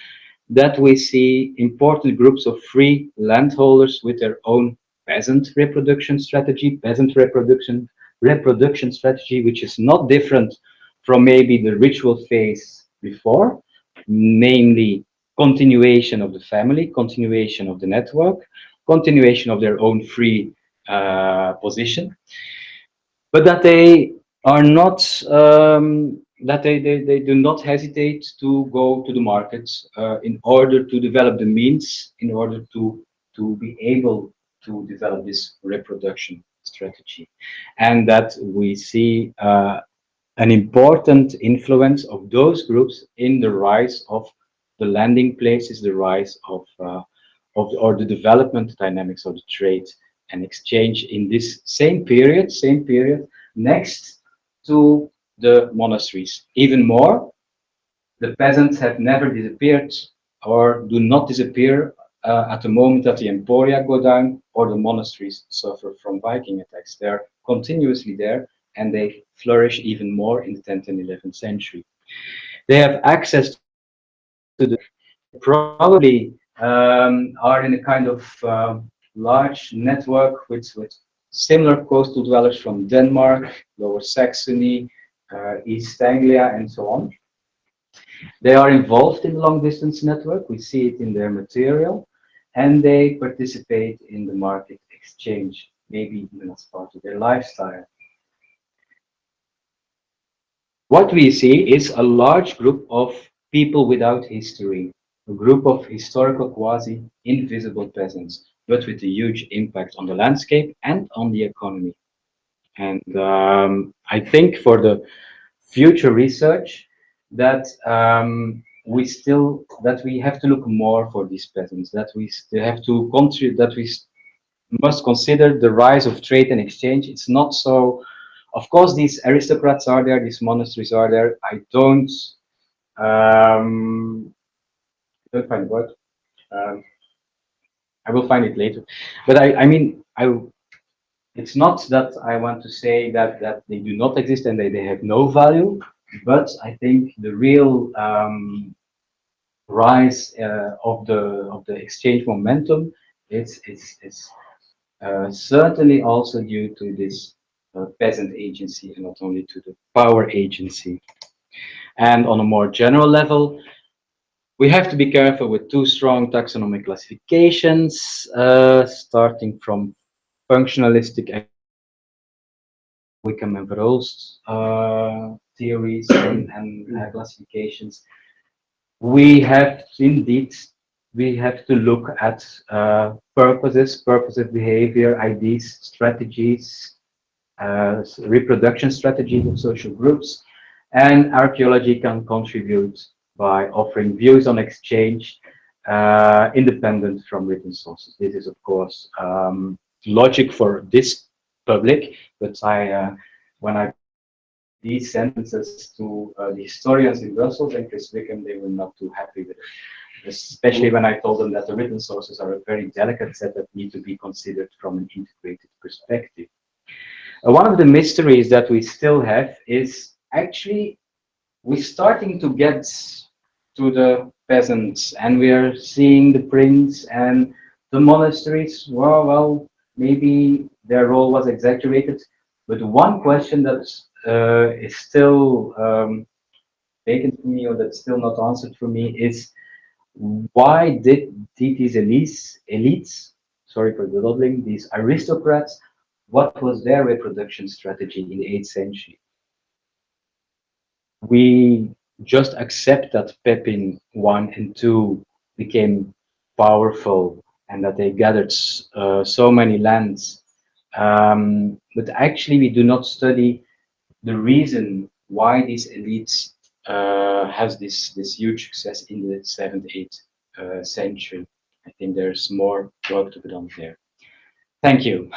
that we see important groups of free landholders with their own peasant reproduction strategy, peasant reproduction reproduction strategy, which is not different from maybe the ritual phase before, namely continuation of the family, continuation of the network, continuation of their own free position, but that they are not that they do not hesitate to go to the markets in order to develop the means in order to be able to develop this reproduction strategy, and that we see an important influence of those groups in the rise of the landing places, the rise of or the development dynamics of the trade and exchange in this same period, next to the monasteries. Even more, the peasants have never disappeared or do not disappear at the moment that the emporia go down or the monasteries suffer from Viking attacks. They're continuously there and they flourish even more in the 10th and 11th century. They have access to the they probably are in a kind of large network with similar coastal dwellers from Denmark, Lower Saxony, East Anglia, and so on. They are involved in the long distance network, we see it in their material, and they participate in the market exchange, maybe even as part of their lifestyle. What we see is a large group of people without history, a group of historical quasi-invisible peasants, but with a huge impact on the landscape and on the economy. And I think for the future research that we have to look more for these peasants, that we still have to contribute, that we must consider the rise of trade and exchange. It's not so. Of course, these aristocrats are there, these monasteries are there. Um, don't find the word. Um, I will find it later. But I mean, it's not that I want to say that they do not exist and they have no value, but I think the real rise of the exchange momentum is certainly also due to this peasant agency and not only to the power agency. And on a more general level, we have to be careful with too strong taxonomic classifications, starting from functionalistic Wickham and Verhulst theories and classifications. We have indeed we have to look at purposive behavior, IDs, strategies, reproduction strategies of social groups, and archaeology can contribute by offering views on exchange independent from written sources. This is, of course, logic for this public, but when I these sentences to the historians in Brussels and Chris Wickham, they were not too happy with it, especially when I told them that the written sources are a very delicate set that need to be considered from an integrated perspective. One of the mysteries that we still have is actually we're starting to get to the peasants and we are seeing the prince and the monasteries. Well, maybe their role was exaggerated, but one question that is still vacant for me or that's still not answered for me is why did these elites, sorry for the doubling, these aristocrats, what was their reproduction strategy in the 8th century? We just accept that Pepin I and II became powerful and that they gathered so many lands. But actually, we do not study the reason why these elites has this huge success in the 7th, 8th century. I think there's more work to be done there. Thank you.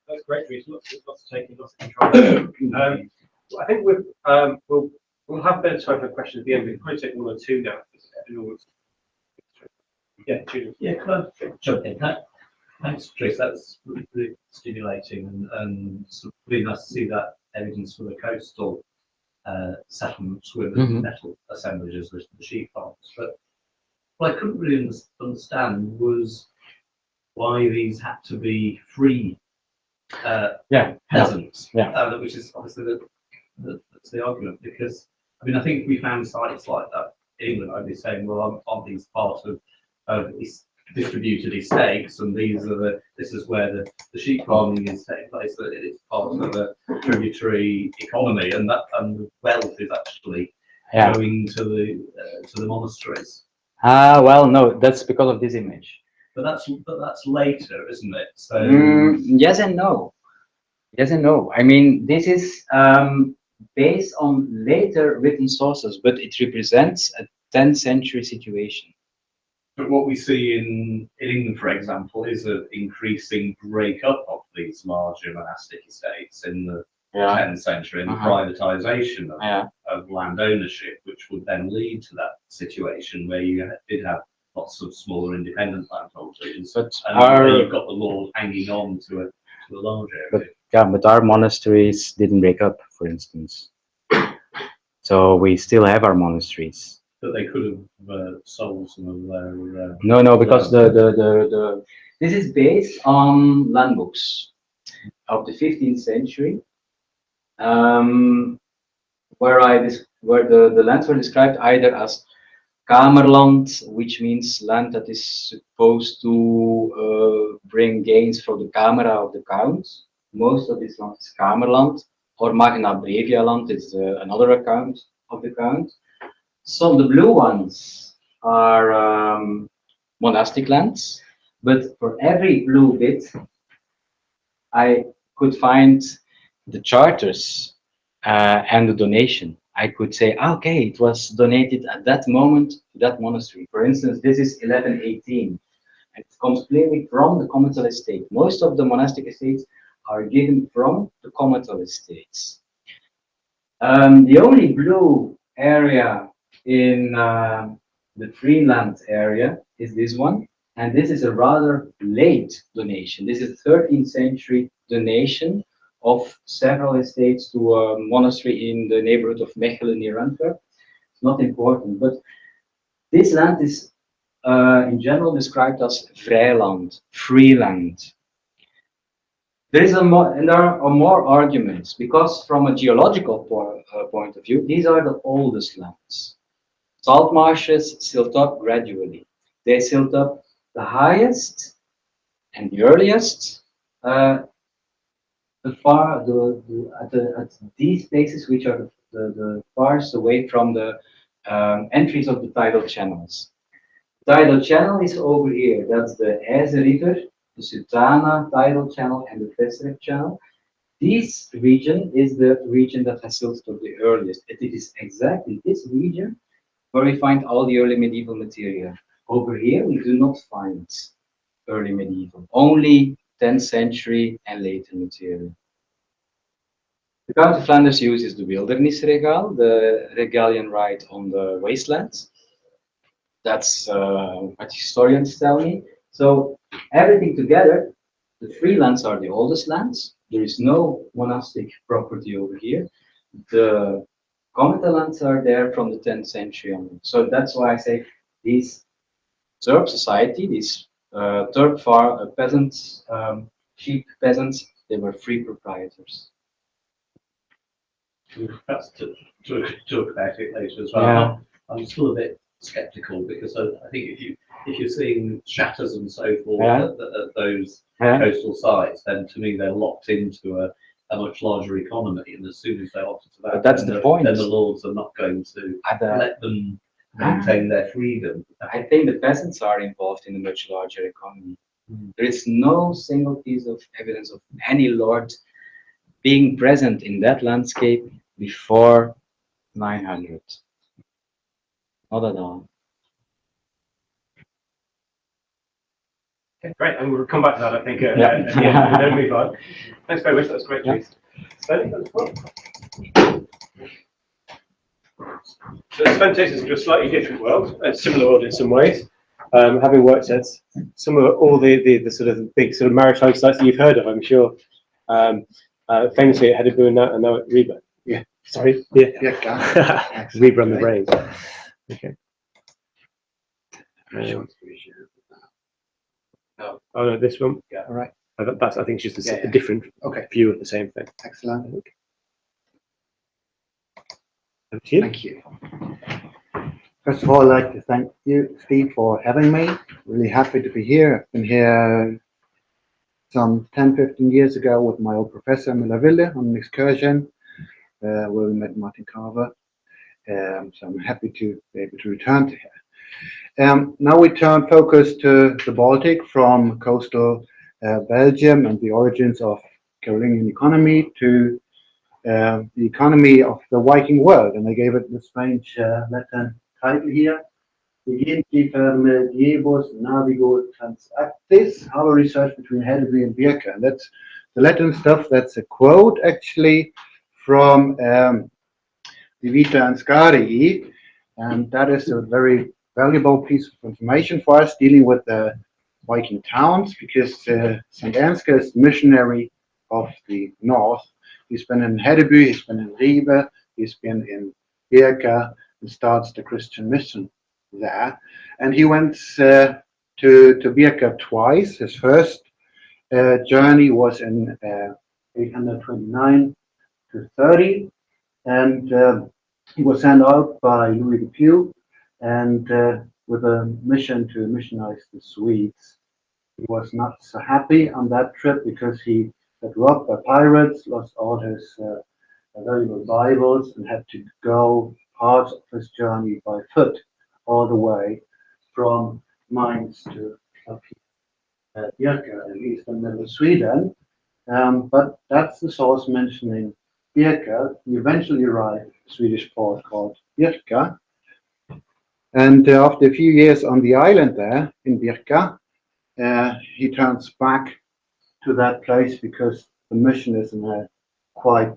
That's great, Dries. Lots of taking, lots of control. I think we'll have a bit of time for questions at the end. We'll probably take one or two now. Yeah, Julian. Yeah, can I jump in? Thanks, Dries. That's really stimulating and sort of really nice to see that evidence for the coastal settlements with metal assemblages, the sheep farms. But what I couldn't really understand was why these had to be free peasants, which is obviously that's the argument. Because I mean, I think if we found sites like that in England, I'd be saying, well, aren't these part of distributed estates, and this is where the sheep farming is taking place. That it's part of a tributary economy, and the wealth is actually going to the monasteries. Well, no, that's because of this image. But that's later, isn't it? So yes and no. Yes and no. I mean, this is based on later written sources, but it represents a 10th century situation. But what we see in England, for example, is an increasing breakup of these larger monastic estates in the 10th century and the privatisation of land ownership, which would then lead to that situation where you did have lots of smaller independent landholders, and you've got the lord hanging on to a large area. But our monasteries didn't break up, for instance. So we still have our monasteries. But they could have sold some of their. No, because this is based on land books of the 15th century, where the lands were described either as Kamerland, which means land that is supposed to bring gains for the Camera of the Count. Most of this land is Kamerland, or Magna Brevia land is another account of the Count. So the blue ones are monastic lands, but for every blue bit, I could find the charters and the donation. I could say, okay, it was donated at that moment to that monastery. For instance, this is 1118. It comes clearly from the commental estate. Most of the monastic estates are given from the commental estates. The only blue area in the Freeland area is this one, and this is a rather late donation. This is a 13th century donation of several estates to a monastery in the neighborhood of Mechelen near Antwerp. It's not important, but this land is in general described as vrijland, free land. There is there are more arguments, because from a geological point of view, these are the oldest lands. Salt marshes silt up gradually. They silt up the highest and the earliest at these places, which are the farthest away from the entries of the tidal channels. The tidal channel is over here. That's the IJzerrivier, the Sultana tidal channel, and the Vesrep channel. This region is the region that has silted up the earliest. It is exactly this region where we find all the early medieval material. Over here, we do not find early medieval, only 10th century and later material. The Count of Flanders uses the wilderness regal, the regalian right on the wastelands. That's what historians tell me. So everything together, the free lands are the oldest lands. There is no monastic property over here. The commental lands are there from the 10th century on. So that's why I say these Turp society, these Turp peasants, sheep peasants, they were free proprietors. Perhaps to talk about it later as well. Yeah. I'm still a bit sceptical, because I think if you're seeing shatters and so forth at those coastal sites, then to me they're locked into a much larger economy, and as soon as they opt into that, but that's the point. Then the lords are not going to let them maintain their freedom. I think the peasants are involved in a much larger economy. There is no single piece of evidence of any lord being present in that landscape before 900. Not at all. Okay, great, and we'll come back to that, I think, at the end. We don't move on. Thanks very much, that's great, Dries. Sven, that's fun. So Sven takes us into a slightly different world, a similar world in some ways, having worked at some of all the sort of big sort of maritime sites that you've heard of, I'm sure. Famously at Hedderboom and now at Reba. Yeah, sorry. Yeah. Reba on the brain. Okay. Oh no, this one. All right. That's I think it's just Yeah, a different Okay. view of the same thing. Excellent. Over to you. Thank you. First of all, I'd like to thank you, Steve, for having me. Really happy to be here. I've been here some 10, 15 years ago with my old professor, Villaville, on an excursion where we met Martin Carver. So I'm happy to be able to return to here. Now we turn focus to the Baltic from coastal Belgium and the origins of Carolingian economy to the economy of the Viking world. And I gave it the strange Latin title here. Begin medievos navigo transactis, harbor research between Hedeby and Birka. And that's the Latin stuff. That's a quote actually from the Vita and Scarii, and that is a very valuable piece of information for us dealing with the Viking towns, because St. Ansgar is missionary of the north. He's been in Hedeby, he's been in Ribe, he's been in Birka, and starts the Christian mission there. And he went to Birka twice. His first journey was in 829 to 30, and he was sent out by Louis the Pugh, and with a mission to missionize the Swedes. He was not so happy on that trip because he got robbed by pirates, lost all his valuable Bibles, and had to go parts of his journey by foot all the way from Mainz to Birka in eastern middle Sweden. But that's the source mentioning Birka. He eventually arrived at a Swedish port called Birka. And after a few years on the island there in Birka, he turns back to that place because the mission is in a quite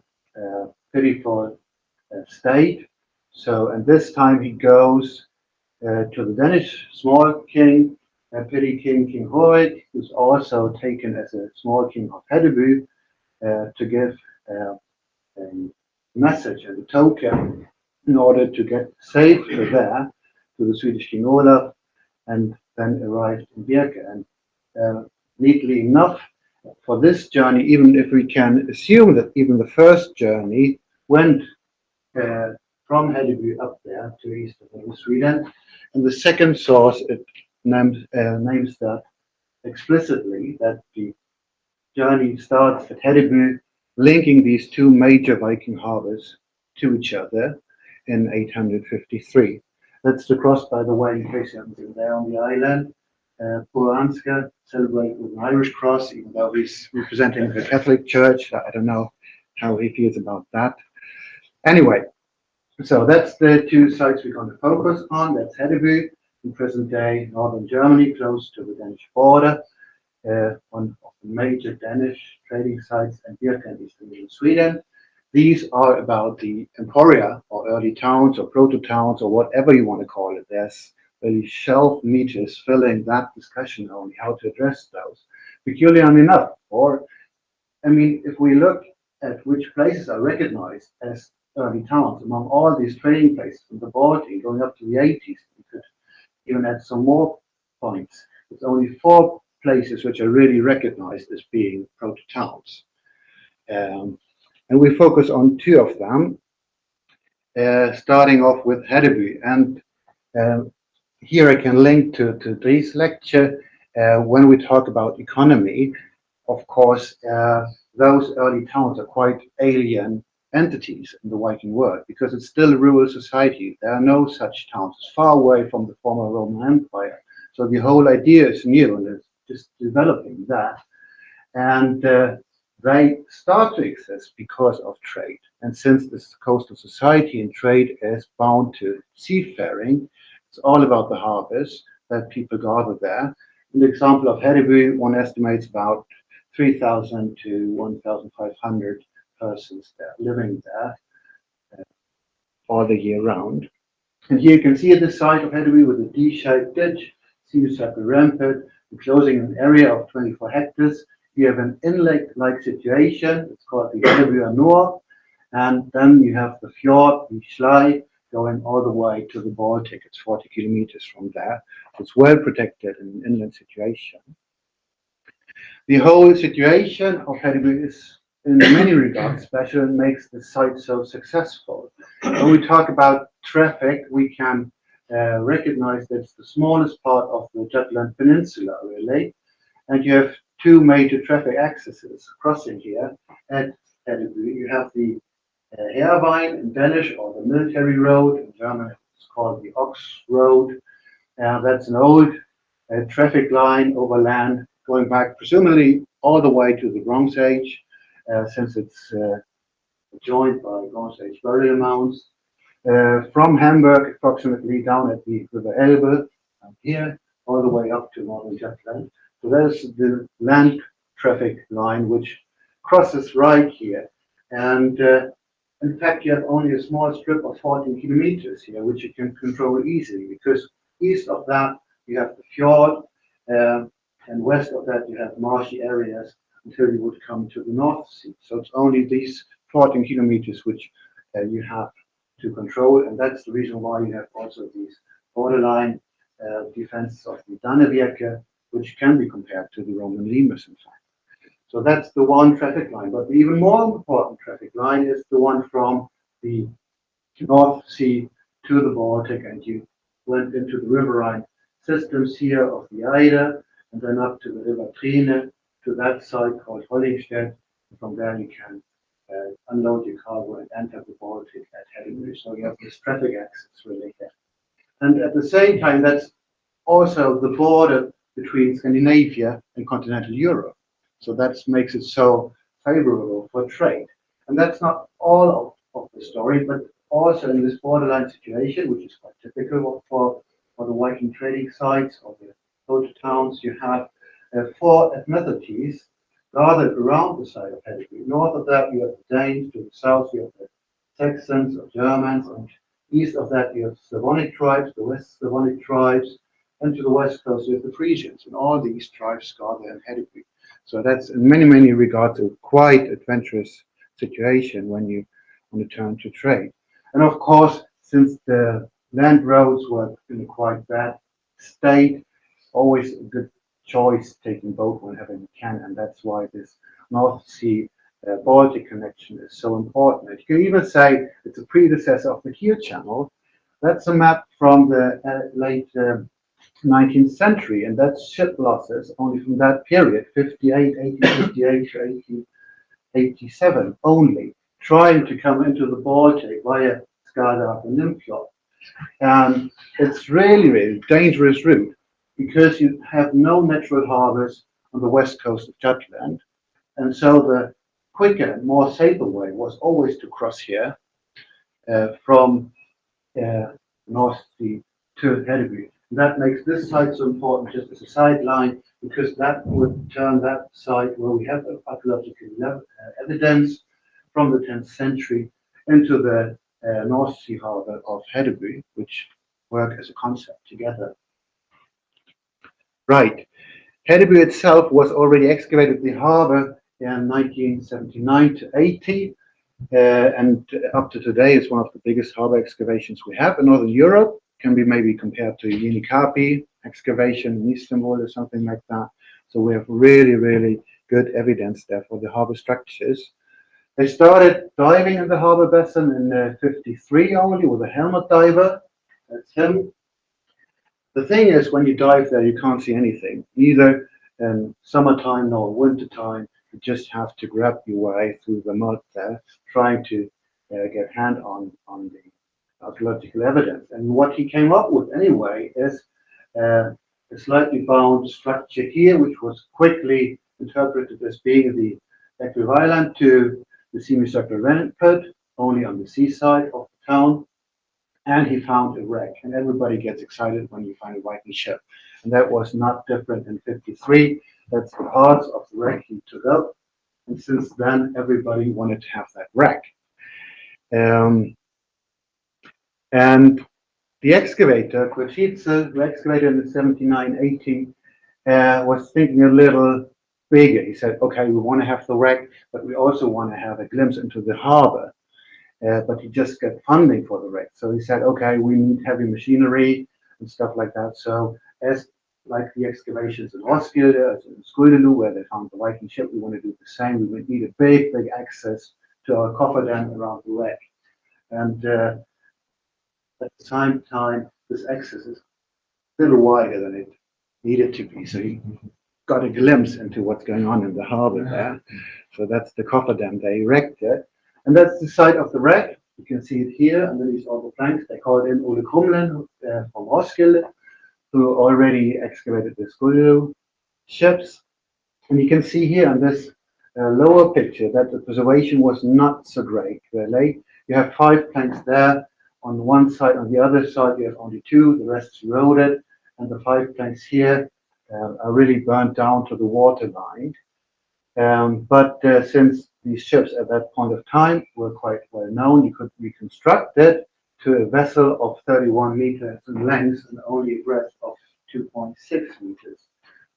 pitiful state. So, and this time he goes to the Danish small king, petty king, King Horik, who's also taken as a small king of Hedeby, to give a message and a token in order to get safe there to the Swedish King Olaf, and then arrived in Birka. And neatly enough, for this journey, even if we can assume that even the first journey went from Hedeby up there to east of Sweden, and the second source it names that explicitly, that the journey starts at Hedeby, linking these two major Viking harbors to each other in 853. That's the cross, by the way, in case you haven't been there on the island. Poor Ansgar celebrated with an Irish cross, even though he's representing the Catholic Church. I don't know how he feels about that. Anyway, so that's the two sites we're going to focus on. That's Hedeby, in present-day northern Germany, close to the Danish border. One of the major Danish trading sites, and Birka in eastern Sweden. These are about the emporia, or early towns, or proto-towns, or whatever you want to call it. There's really shelf meters filling that discussion on how to address those. Peculiarly enough, or, I mean, if we look at which places are recognized as early towns, among all these trading places from the Baltic going up to the 80s, we could even add some more points. It's only 4 places which are really recognized as being proto-towns. And we focus on 2 of them, starting off with Hedeby. And here I can link to Dries' lecture. When we talk about economy, of course, those early towns are quite alien entities in the Viking world, because it's still a rural society. There are no such towns. It's far away from the former Roman Empire. So the whole idea is new, and it's just developing that. And they start to exist because of trade. And since this is a coastal society and trade is bound to seafaring, it's all about the harbors that people gather there. In the example of Hedeby, one estimates about 3,000 to 1,500 persons there living there all the year round. And here you can see at the site of Hedeby with a D-shaped ditch, semicircular rampart, enclosing an area of 24 hectares. You have an inlet-like situation. It's called the Hedeby Nord, and then you have the fjord, the Schlei, going all the way to the Baltic. It's 40 kilometers from there. It's well protected in an inland situation. The whole situation of Hedeby is in many regards special and makes the site so successful. When we talk about traffic, we can recognize that it's the smallest part of the Jutland Peninsula, really, and you have two major traffic accesses crossing here at Hedeby. You have the Heerwijn in Danish, or the military road. In German, it's called the Ox Road. That's an old traffic line over land going back presumably all the way to the Bronze Age, since it's joined by Bronze Age burial mounds. From Hamburg, approximately down at the River Elbe, here, all the way up to modern Jutland. So there's the land traffic line which crosses right here. And in fact, you have only a small strip of 14 kilometers here, which you can control easily, because east of that you have the fjord, and west of that you have marshy areas until you would come to the North Sea. So it's only these 14 kilometers which you have to control, and that's the reason why you have also these borderline defenses of the Dannevirke, which can be compared to the Roman limes, in fact. So that's the one traffic line. But the even more important traffic line is the one from the North Sea to the Baltic, and you went into the riverine systems here of the Eider, and then up to the River Trine, to that site called Hollingstedt. From there you can unload your cargo and enter the Baltic at Hedeby. So you have this traffic access really here. And at the same time, that's also the border between Scandinavia and continental Europe. So that makes it so favorable for trade. And that's not all of the story, but also in this borderline situation, which is quite typical for the Viking trading sites or the coast towns, you have 4 ethnicities gathered around the site of Hedeby. North of that, you have the Danes. To the south, you have the Saxons or Germans. And east of that, you have Slavonic tribes, the West Slavonic tribes. And to the west coast, you have the Frisians. And all these tribes gather in Hedeby. So that's in many, many regards a quite adventurous situation when you want to turn to trade. And of course, since the land roads were in a quite bad state, always a good choice taking boat whenever you can, and that's why this North Sea Baltic connection is so important. You can even say it's a predecessor of the Kiel Channel. That's a map from the late 19th century, and that's ship losses only from that period, 1858 to 1887 only, trying to come into the Baltic via Skagerrak and Limfjord. And it's really, really dangerous route because you have no natural harbors on the west coast of Jutland. And so the quicker, more safer way was always to cross here from North Sea to Hedeby. That makes this site so important just as a sideline, because that would turn that site where we have archaeological evidence from the 10th century into the North Sea harbor of Hedeby, which work as a concept together. Right. Hedeby itself was already excavated the harbor in 1979 to 80, and up to today is one of the biggest harbor excavations we have in Northern Europe. Can be maybe compared to Yenikapi excavation in Istanbul or something like that. So we have really, really good evidence there for the harbor structures. They started diving in the harbor basin in 53 only with a helmet diver. That's him. The thing is, when you dive there, you can't see anything, neither in summertime nor wintertime. You just have to grab your way through the mud there, trying to get hand on the archaeological evidence. And what he came up with anyway is a slightly bound structure here, which was quickly interpreted as being the equivalent to the semicircular rampart, only on the seaside of the town. And he found a wreck, and everybody gets excited when you find a Viking ship. And that was not different in 53. That's the parts of the wreck he took up. And since then, everybody wanted to have that wreck. And the excavator, Krucice, the excavator in the 79-80, was thinking a little bigger. He said, okay, we want to have the wreck, but we also want to have a glimpse into the harbor. But he just got funding for the wreck. So he said, okay, we need heavy machinery and stuff like that. So as like the excavations in Roskilde, as in Skåldelv, where they found the Viking ship. We want to do the same. We would need a big, big access to our cofferdam around the wreck. And at the same time, this access is a little wider than it needed to be. So you got a glimpse into what's going on in the harbor there. So that's the cofferdam they erected. And that's the site of the wreck. You can see it here underneath all the planks. They called in Ole Krumlen from Roskilde, who already excavated the Skåldelv ships. And you can see here on this lower picture that the preservation was not so great. You have 5 planks there on one side. On the other side, you have only 2. The rest is eroded. And the 5 planks here are really burnt down to the waterline. But since these ships at that point of time were quite well known, you could reconstruct it to a vessel of 31 meters in length and only a breadth of 2.6 meters.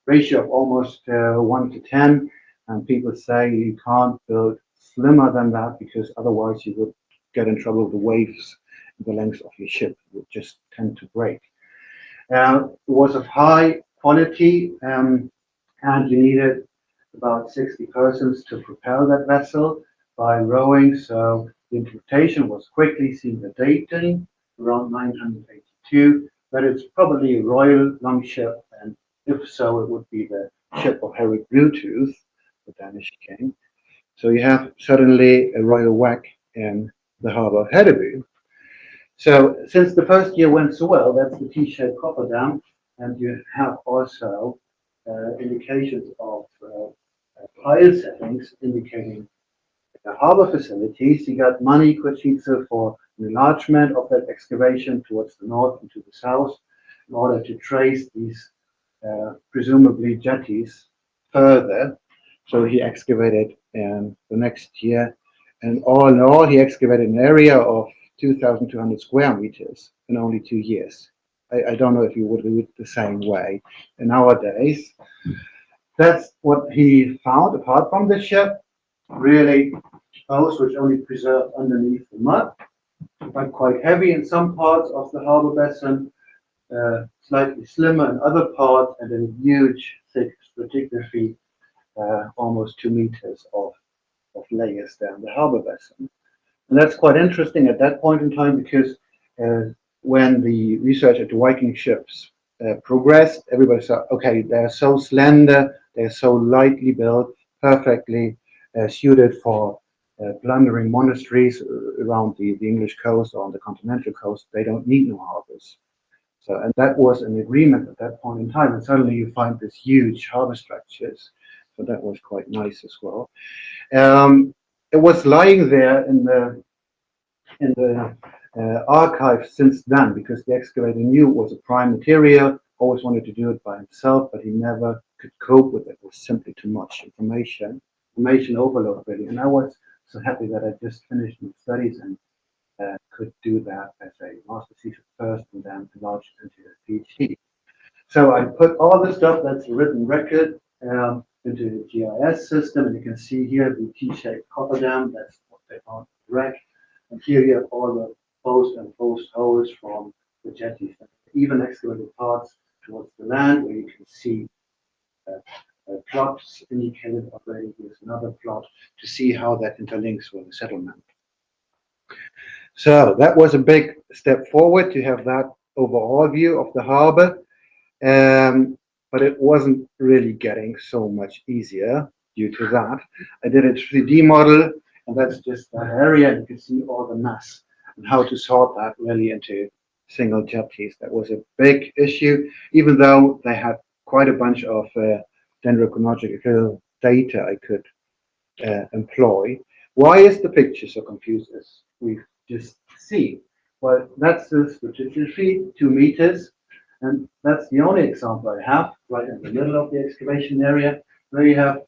Ratio of almost 1 to 10. And people say you can't build slimmer than that because otherwise you would get in trouble with the waves. The length of your ship would just tend to break. It was of high quality, and you needed about 60 persons to propel that vessel by rowing. So the interpretation was quickly seen the dating around 982, that it's probably a royal longship, and if so, it would be the ship of Harry Bluetooth, the Danish king. So you have suddenly a royal whack in the harbor of Hedeby. So since the first year went so well, that's the T-shaped cofferdam, and you have also indications of pile settings indicating the harbor facilities. You got money Kotzice for enlargement of that excavation towards the north and to the south in order to trace these presumably jetties further. So he excavated the next year, and all in all, he excavated an area of 2,200 square meters in only 2 years. I don't know if you would do it the same way nowadays. That's what he found, apart from the ship. Really, boats which only preserved underneath the mud, but quite heavy in some parts of the harbor basin, slightly slimmer in other parts, and a huge, thick stratigraphy, almost 2 meters of layers there in the harbor basin. And that's quite interesting at that point in time because when the research at the Viking ships progressed, everybody said, okay, they're so slender, they're so lightly built, perfectly suited for plundering monasteries around the English coast or on the continental coast. They don't need no harbors. So, and that was an agreement at that point in time. And suddenly you find these huge harbor structures. So that was quite nice as well. It was lying there in the archive since then because the excavator knew it was a prime material, always wanted to do it by himself, but he never could cope with it. It was simply too much information overload really. And I was so happy that I just finished my studies and could do that as a master's thesis first and then enlarge it into a PhD. So I put all the stuff that's a written record into the GIS system, and you can see here the T-shaped cofferdam. That's what they found in the wreck. And here you have all the post and post holes from the jetties, even excavated parts towards the land where you can see plots indicated already. Here's another plot to see how that interlinks with the settlement. So that was a big step forward to have that overall view of the harbor. But it wasn't really getting so much easier due to that. I did a 3D model, and that's just that area. You can see all the mess and how to sort that really into single jetties. That was a big issue, even though they had quite a bunch of dendrochronological data I could employ. Why is the picture so confused as we've just seen? Well, that's the stratigraphy, 2 meters. And that's the only example I have right in the middle of the excavation area, where you have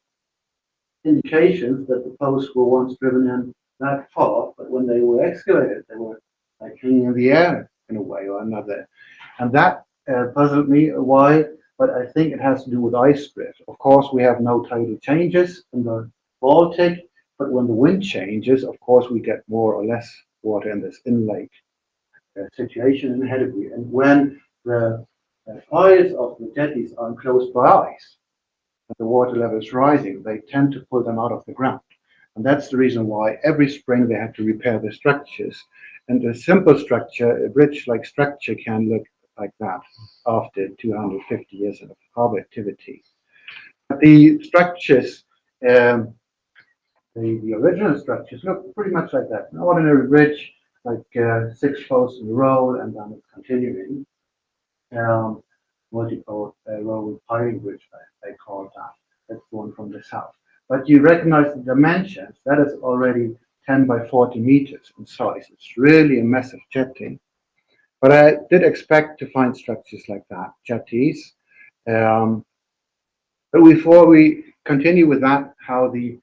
indications that the posts were once driven in that far, but when they were excavated, they were like hanging in the air in a way or another. And that puzzled me a while, but I think it has to do with ice drift. Of course, we have no tidal changes in the Baltic, but when the wind changes, of course, we get more or less water in this inlake situation in Hedeby. And when the piles of the jetties are enclosed by ice. The water level is rising, they tend to pull them out of the ground. And that's the reason why every spring they have to repair the structures. And a simple structure, a bridge-like structure, can look like that after 250 years of harbor activity. But the structures, the original structures look pretty much like that. An ordinary bridge, like 6 posts in a row, and then it's continuing. Multiple row piling bridge, they call that. That's the one from the south. But you recognize the dimensions. That is already 10 by 40 meters in size. It's really a massive jetty. But I did expect to find structures like that, jetties. Um, but before we continue with that, how the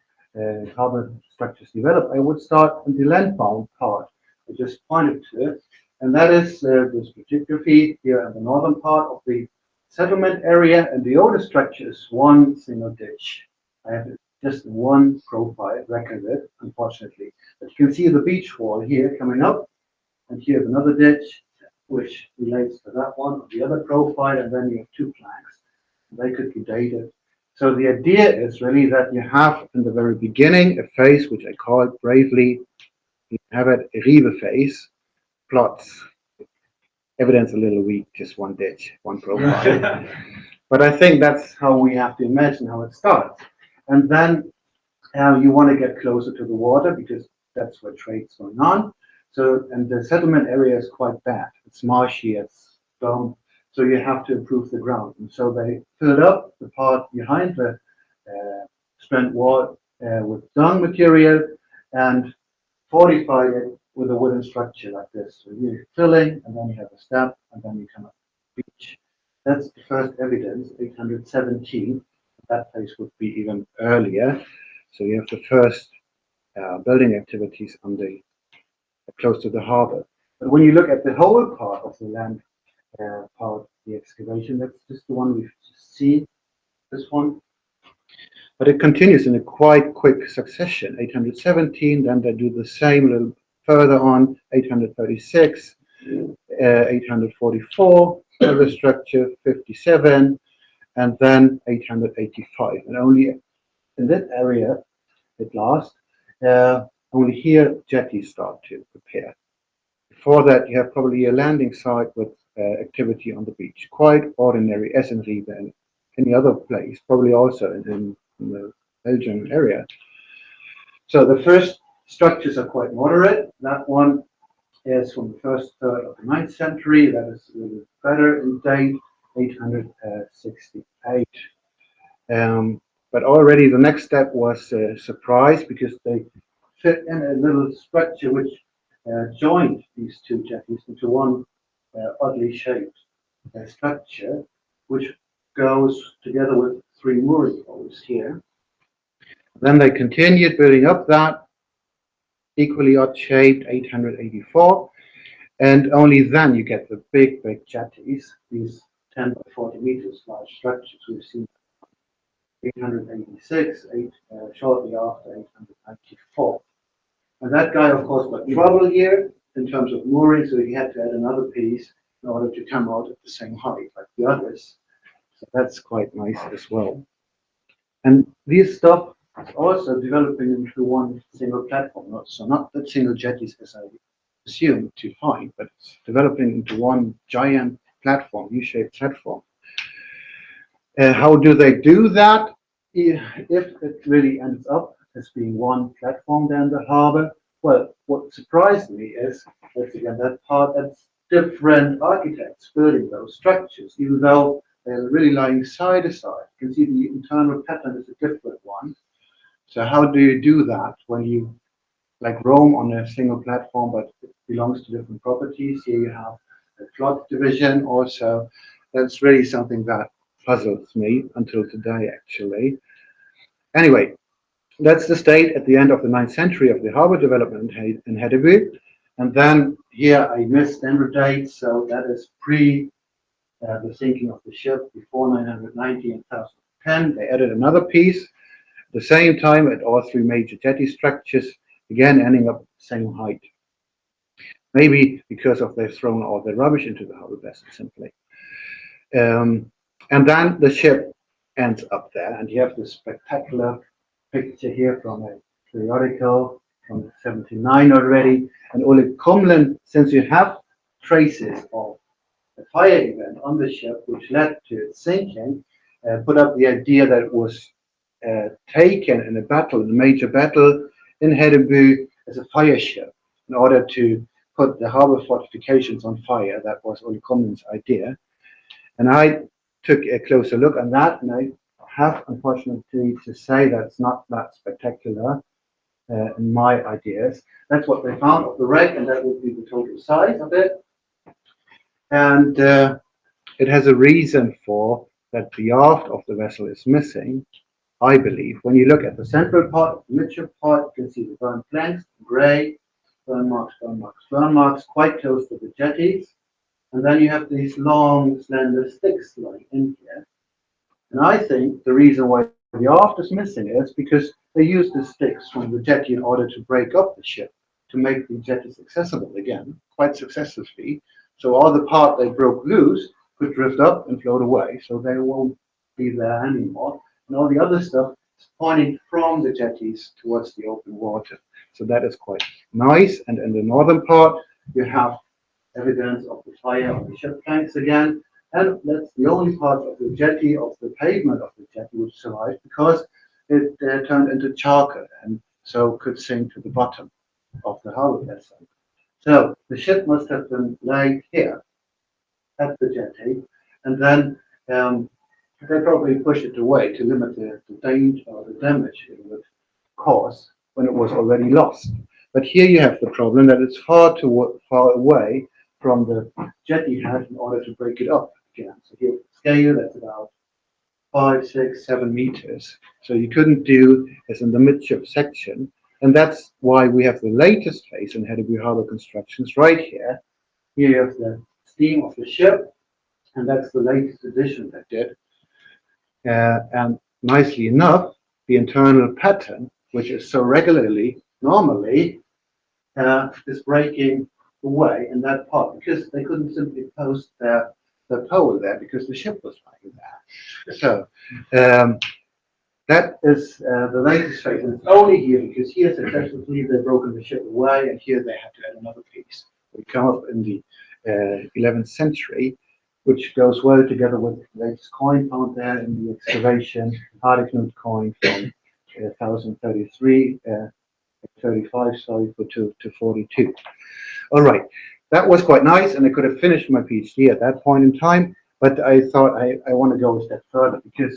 harbor structures develop, I would start on the land-bound part. I just pointed to it. And that is this stratigraphy here in the northern part of the settlement area. And the oldest structure is one single ditch. I have just one profile recorded, unfortunately. But you can see the beach wall here coming up. And here's another ditch, which relates to that one, the other profile. And then you have 2 planks. They could be dated. So the idea is really that you have in the very beginning a phase, which I call bravely, you have it a river phase, plots. Evidence a little weak, just one ditch, one profile. But I think that's how we have to imagine how it starts. And then you want to get closer to the water because that's where trade's going on. So, and the settlement area is quite bad. It's marshy, it's stone. So you have to improve the ground. And so they filled up the part behind the spent wall with dung material and fortified it with a wooden structure like this. So you're filling, and then you have a step, and then you come up to the beach. That's the first evidence, 817. That place would be even earlier. So you have the first building activities on the close to the harbor. But when you look at the whole part of the land, part of the excavation, that's just the one we've just seen, this one. But it continues in a quite quick succession. 817, then they do the same a little further on, 836, 844, another structure, 57, and then 885. And only in that area, at last, only here jetties start to prepare. Before that, you have probably a landing site with activity on the beach, quite ordinary, as in Ribe and any other place, probably also in the Belgian area. So the first structures are quite moderate. That one is from the first third of the 9th century. That is a little better in date, 868. But already the next step was a surprise because they fit in a little structure which joined these 2 jetties into one oddly shaped structure, which goes together with 3 mooring poles here. Then they continued building up that equally odd shaped 884, and only then you get the big jetties, these 10 by 40 meters large structures we've seen 886, shortly after 894. And that guy, of course, got trouble here in terms of mooring, so he had to add another piece in order to come out at the same height like the others. So that's quite nice as well. And this stuff is also developing into one single platform. So not that single jetties as I assumed to find, but it's developing into one giant platform, U-shaped platform. How do they do that? If it really ends up as being one platform down the harbor, well, what surprised me is that again that part that's different architects building those structures, even though they're really lying side to side. You can see the internal pattern is a different one. So how do you do that when you like roam on a single platform, but it belongs to different properties? Here you have a plot division also. That's really something that puzzles me until today, actually. Anyway, that's the state at the end of the 9th century of the harbor development in Hedeby. And then here I missed standard dates, so that is pre the sinking of the ship, before 990 and 1010. They added another piece at the same time at all 3 major jetty structures, again ending up at the same height. Maybe because of they've thrown all their rubbish into the harbor vessel simply. And then the ship ends up there, and you have this spectacular picture here from a periodical from 79 already. And Ole Kumlen, since you have traces of a fire event on the ship which led to its sinking, put up the idea that it was taken in a battle, in a major battle in Hedeby as a fire ship in order to put the harbor fortifications on fire. That was Ole Kumlen's idea. And I took a closer look at that, and I have, unfortunately, to say that it's not that spectacular in my ideas. That's what they found of the wreck, and that would be the total size of it. And it has a reason for that the aft of the vessel is missing, I believe. When you look at the central part, the midship part, you can see the burn planks, grey, burn marks, burn marks, burn marks, quite close to the jetties. And then you have these long, slender sticks lying in here. And I think the reason why the aft is missing is because they used the sticks from the jetty in order to break up the ship, to make the jetties accessible again, quite successfully. So all the part they broke loose could drift up and float away, so they won't be there anymore. And all the other stuff is pointing from the jetties towards the open water. So that is quite nice. And in the northern part, you have evidence of the fire on the ship planks again. And that's the only part of the jetty, of the pavement of the jetty, which survived because it turned into charcoal and so could sink to the bottom of the harbor vessel. So the ship must have been laid here at the jetty, and then they probably pushed it away to limit the danger or the damage it would cause when it was already lost. But here you have the problem that it's far too far away from the jetty head in order to break it up again. So here, scale that's about 5, 6, 7 meters. So you couldn't do as in the midship section, and that's why we have the latest phase in Hedeby Harbor constructions right here. Here you have the steam of the ship, and that's the latest addition they did. And nicely enough, the internal pattern, which is so regularly, normally, is breaking away in that part because they couldn't simply post their pole there because the ship was lying there. So that is the latest phase, and it's only here because here successfully they've broken the ship away, and here they had to add another piece. We come up in the 11th century, which goes well together with the latest coin found there in the excavation, Hardeknut coin from 1033, 35, sorry, to 42. All right, that was quite nice, and I could have finished my PhD at that point in time, but I thought I want to go a step further because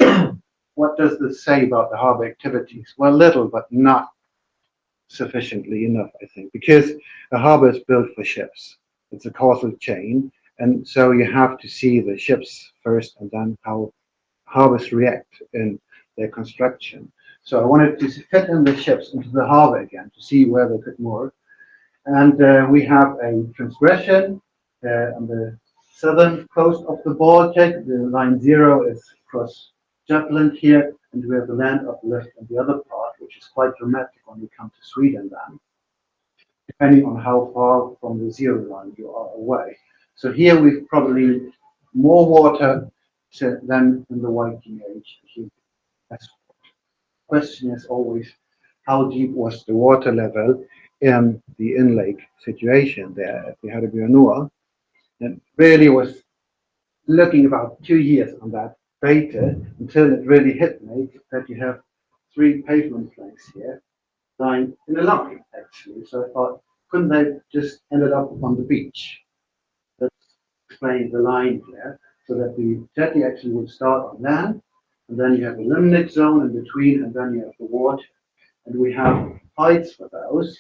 what does this say about the harbor activities? Well, little, but not sufficiently enough, I think, because a harbor is built for ships. It's a causal chain, and so you have to see the ships first and then how harbors react in their construction. So I wanted to fit in the ships into the harbor again to see where they could moor. And we have a transgression on the southern coast of the Baltic. The line 0 is across Jutland here, and we have the land uplift on the other part, which is quite dramatic when we come to Sweden then, depending on how far from the 0 line you are away. So here we've probably more water than in the Viking Age. The question is always, how deep was the water level in the in-lake situation there at the Harbours? And really was looking about 2 years on that data until it really hit me that you have 3 pavement planks here lying in a line, actually. So I thought, couldn't they just ended up on the beach? Let's explain the line here, so that the jetty actually would start on land, and then you have a limit zone in between, and then you have the water. And we have heights for those,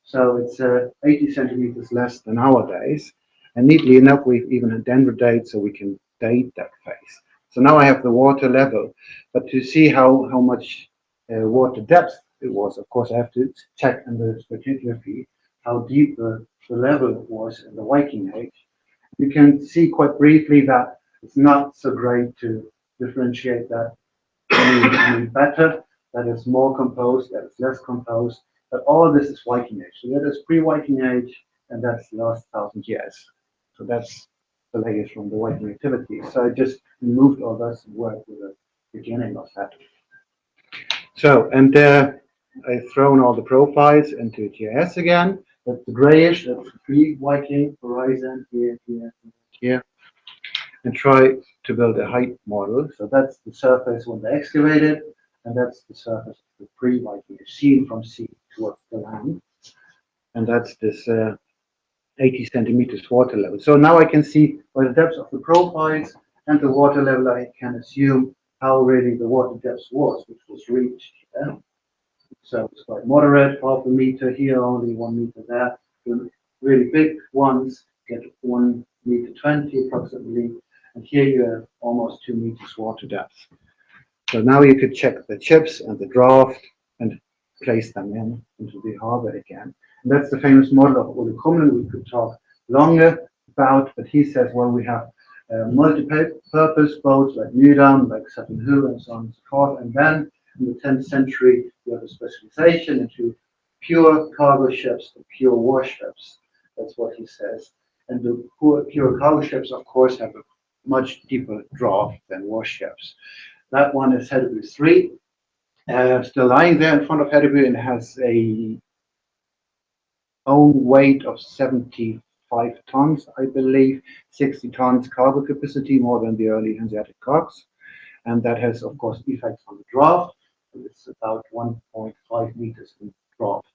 so it's 80 centimeters less than nowadays. And neatly enough, we've even had Denver date, so we can date that phase. So now I have the water level, but to see how much water depth it was, of course, I have to check in the stratigraphy how deep the level was in the Viking Age. You can see quite briefly that it's not so great to differentiate that any better. That is more composed, that is less composed, but all this is Viking Age. So that is pre-Viking Age, and that's the last 1,000 years. So that's the layers from the Viking activity. So I just removed all this and worked with the beginning of that. So, and I've thrown all the profiles into GIS again. That's the grayish, that's the pre-Viking horizon here, here, here. And try to build a height model. So that's the surface when they excavated, and that's the surface of the pre-Viking, seen from sea towards the land. And that's this 80 centimeters water level. So now I can see by the depth of the profiles and the water level, I can assume how really the water depth was, which was reached here. So it's quite moderate, half a meter here, only 1 meter there. The really big ones get 1 meter 20 approximately, and here you have almost 2 meters water depth. So now you could check the chips and the draft and place them into the harbor again. And that's the famous model of Ole Krummen we could talk longer about, but he says, well, we have multi-purpose boats like Nydam, like Sutton Hoo, and so on and so forth. And then in the 10th century, you have a specialization into pure cargo ships and pure warships. That's what he says. And the pure cargo ships, of course, have a much deeper draft than warships. That one is Hedeby 3, still lying there in front of Hedeby, and has a own weight of 75 tons, I believe, 60 tons cargo capacity, more than the early Hanseatic cogs. And that has, of course, effects on the draft. It's about 1.5 meters in draft.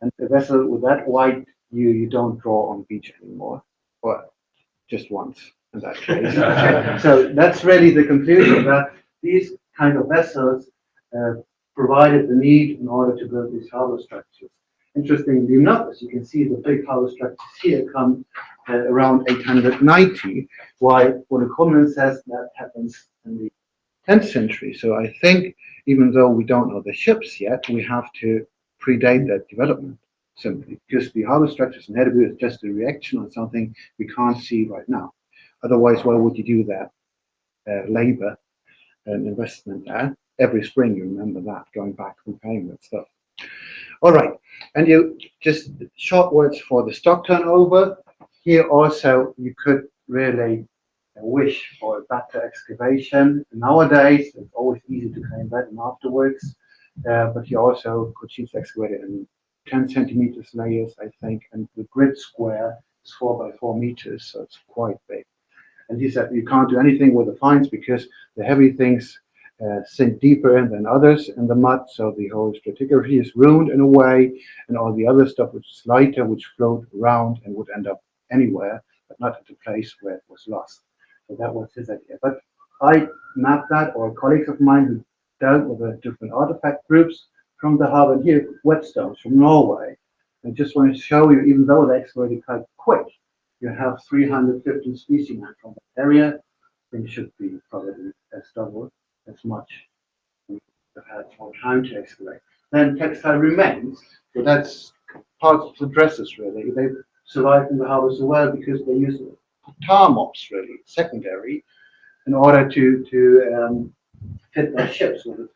And a vessel with that weight, you don't draw on the beach anymore, or just once in that case. So that's really the conclusion, that these kind of vessels provided the need in order to build these harbor structures. Interestingly enough, as you can see, the big harbor structures here come around 890, while Ole Krummen says that happens in the 10th century. So I think, even though we don't know the ships yet, we have to predate that development simply, because the harbor structures in Hedeby is just a reaction on something we can't see right now. Otherwise, why would you do that labor and investment there? Every spring, you remember that, going back and paying that stuff. All right, and you just short words for the stock turnover. Here also, you could really wish for a better excavation. Nowadays, it's always easy to claim that in afterwards, but you also could choose excavated in 10 centimeters layers, I think, and the grid square is 4 by 4 meters, so it's quite big. And he said you can't do anything with the fines because the heavy things sink deeper in than others in the mud, so the whole stratigraphy is ruined in a way, and all the other stuff which is lighter, which float around and would end up anywhere, but not at the place where it was lost. So that was his idea. But I mapped that, or colleagues of mine who dealt with the different artifact groups from the harbor, and here whetstones from Norway. I just want to show you, even though they excavated quite quick, you have 315 species from that area. I think it should be probably as double as much. We've had more time to excavate. Then textile remains, so that's part of the dresses really. They survived in the harbor so well because they used tar mops really, secondary, in order to fit their ships with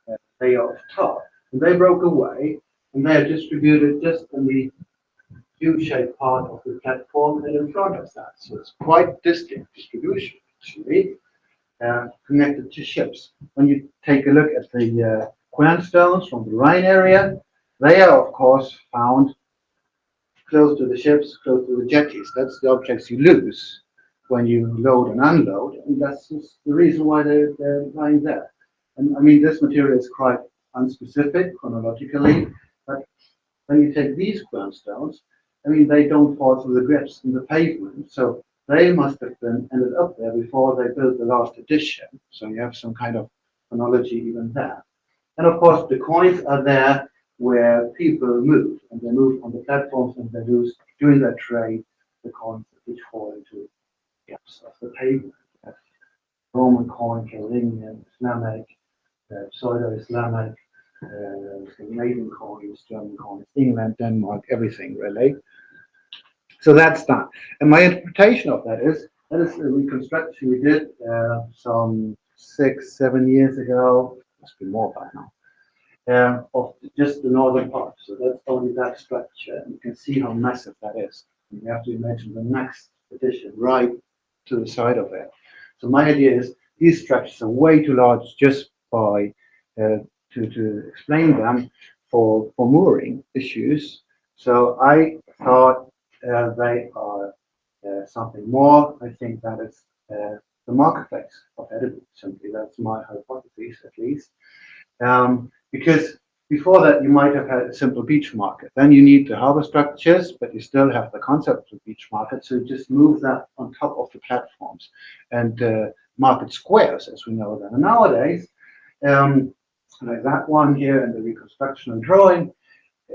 a layer of tar. And they broke away, and they are distributed just in the U-shaped part of the platform and in front of that. So it's quite distinct distribution, actually, connected to ships. When you take a look at the quernstones from the Rhine area, they are, of course, found close to the ships, close to the jetties. That's the objects you lose when you load and unload, and that's just the reason why they're lying there. And I mean, this material is quite unspecific chronologically, but when you take these quernstones, I mean, they don't fall through the grips in the pavement, so they must have been ended up there before they built the last addition. So you have some kind of chronology even there. And of course, the coins are there where people move, and they move on the platforms, and they lose during that trade the coins which fall into gaps of the pavement. Roman coin, Kalmring, Islamic, Pseudo-Islamic, Scandinavian coins, German coins, England, Denmark, everything really. So that's that. And my interpretation of that is a reconstruction we did some 6-7 years ago, must be more by now, of just the northern part. So that's only that structure, and you can see how massive that is. And you have to imagine the next edition right to the side of it. So my idea is these structures are way too large just by to explain them for mooring issues. So I thought they are something more. I think that is the marketplace of Edinburgh. Simply, that's my hypothesis, at least. Because before that, you might have had a simple beach market. Then you need the harbor structures, but you still have the concept of beach market. So you just move that on top of the platforms and market squares, as we know them. And nowadays, like that one here in the reconstructional drawing,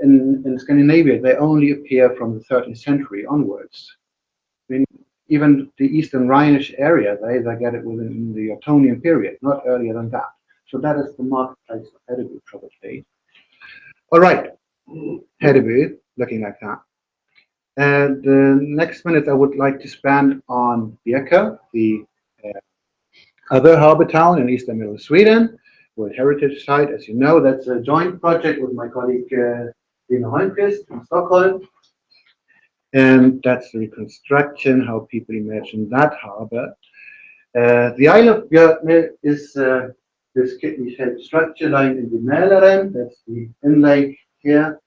in Scandinavia, they only appear from the 13th century onwards. I mean, even the Eastern Rhinish area, they get it within the Ottonian period, not earlier than that. So that is the marketplace of Hedeby, probably. All right, Hedeby, looking like that. And the next minute I would like to spend on Birka, the other harbour town in eastern middle Sweden, World Heritage Site. As you know, that's a joint project with my colleague Lina Holmqvist from Stockholm. And that's the reconstruction, how people imagine that harbour. The Isle of Björknö is this kidney-shaped structure lying in the Mälaren. That's the inlake here,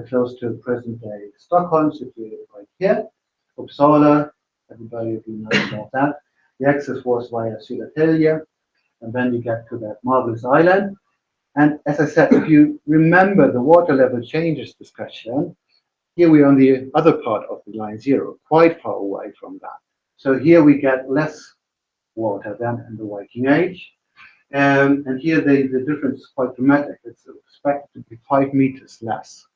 close to present-day Stockholm, situated right here. Uppsala, everybody of you knows about that. The access was via Södertälje, and then you get to that marvelous island. And as I said, if you remember the water level changes discussion, here we are on the other part of the line zero, quite far away from that. So here we get less water than in the Viking Age. And here the difference is quite dramatic. It's expected to be 5 meters less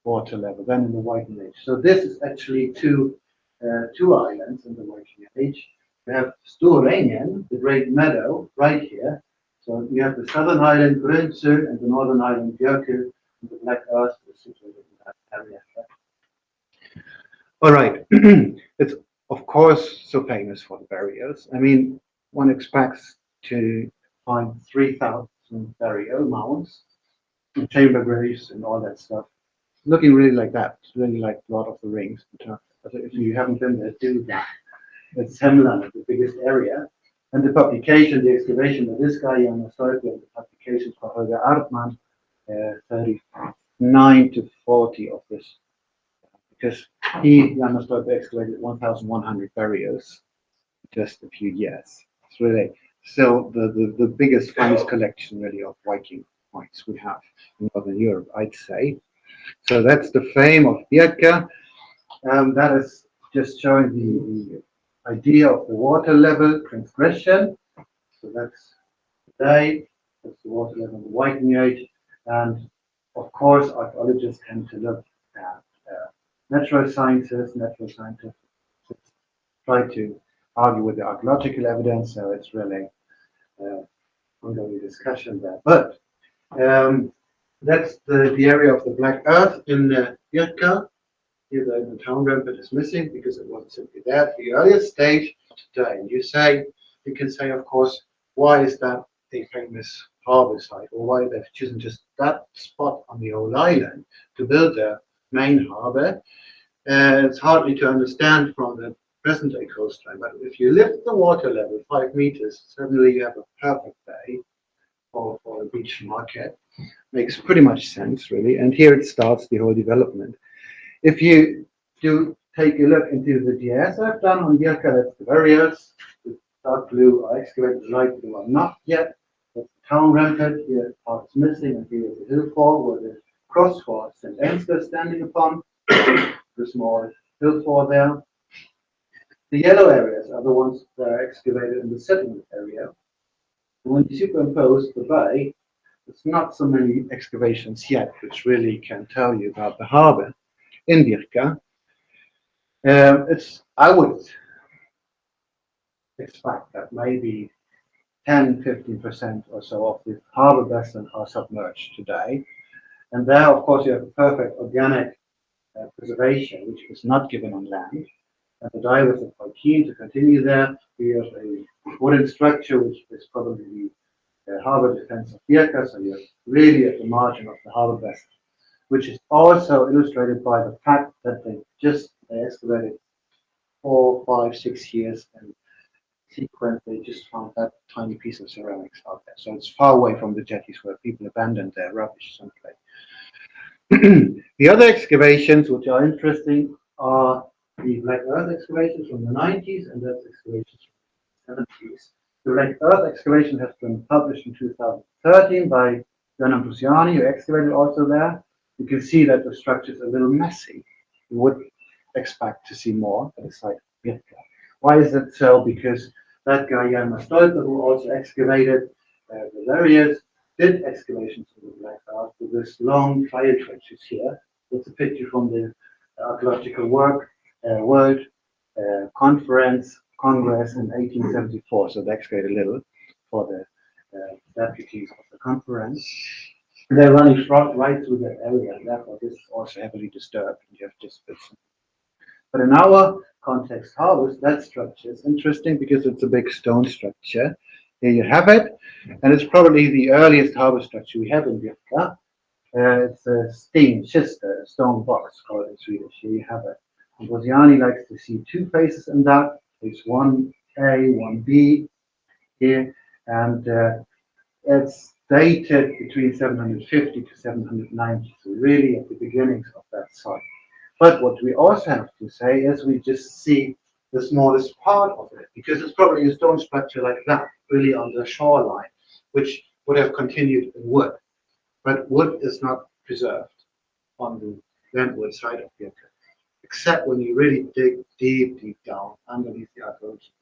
water level than in the Viking Age. So this is actually two islands in the Viking Age. We have Storängen, the great meadow, right here. So you have the southern island Grönsö and the northern island Björkö, and the Black Earth is situated in that area. All right, it's of course so famous for the burials. I mean, one expects to find 3,000 burial mounds, and chamber graves, and all that stuff. Looking really like that. It's really like Lord of the Rings. But if you haven't been there, do that. It's Hemland, the biggest area. And the publication, the excavation by this guy, Jan Historical, and the publications by Holger Artman, 39 to 40 of this. Because Jan Historical excavated 1,100 burials in just a few years. It's really still the biggest finds collection really of Viking points we have in Northern Europe, I'd say. So that's the fame of Birka. That is just showing the idea of the water level transgression. So that's today, that's the water level in the Viking Age. And of course, archaeologists tend to look at natural sciences, natural scientists try to argue with the archaeological evidence. So it's really ongoing discussion there. But that's the area of the Black Earth in Birka. Here the town rampart is missing because it wasn't simply there at the earliest stage today. And you can say, of course, why is that a famous harbour site, or why they've chosen just that spot on the whole island to build their main harbour? It's hardly to understand from the present-day coastline, but if you lift the water level 5 meters, suddenly you have a perfect bay for a beach market. Makes pretty much sense, really. And here it starts the whole development. If you do take a look into the GIS I've done on Birka, that's the barriers. The dark blue are excavated, the light blue are not yet. That's the town rampart. Here part is missing, and here is the hill fort where the cross for St. Ansgar is standing upon. The small hill fort there. The yellow areas are the ones that are excavated in the settlement area. And when you superimpose the bay, there's not so many excavations yet, which really can tell you about the harbour in Birka. I would expect that maybe 10–15% or so of the harbour basin are submerged today. And there, of course, you have a perfect organic preservation, which is not given on land. And the divers are quite keen to continue there. We have a wooden structure, which is probably the harbour defence of Birka, so you're really at the margin of the harbour basin, which is also illustrated by the fact that they excavated 4, 5, 6 years sequence, they just found that tiny piece of ceramics out there. So it's far away from the jetties where people abandoned their rubbish someplace. The other excavations which are interesting are the Black Earth excavations from the 90s, and that's excavations from the 70s. The Black Earth excavation has been published in 2013 by Sven who excavated also there. You can see that the structure is a little messy. You would expect to see more at the site of Birka. Why is that so? Because that guy, Jan Stolper, who also excavated the areas, did excavations in the Black Earth with this long trial trenches here. That's a picture from the Archaeological World Conference Congress in 1874. So they excavated a little for the deputies of the conference. They're running right through that area, and therefore this is also heavily disturbed. And you have just bits. But in our context, Harbours, that structure is interesting because it's a big stone structure. Here you have it, and it's probably the earliest harbour structure we have in Birka. It's a stenskista, a stone box called in Swedish. Here you have it. And Bosiani likes to see two faces in that. There's 1A, 1B here, and it's dated between 750 to 790, so really at the beginnings of that site. But what we also have to say is we just see the smallest part of it, because it's probably a stone structure like that, really on the shoreline, which would have continued in wood. But wood is not preserved on the landward side of the except when you really dig deep, deep down underneath the archaeology.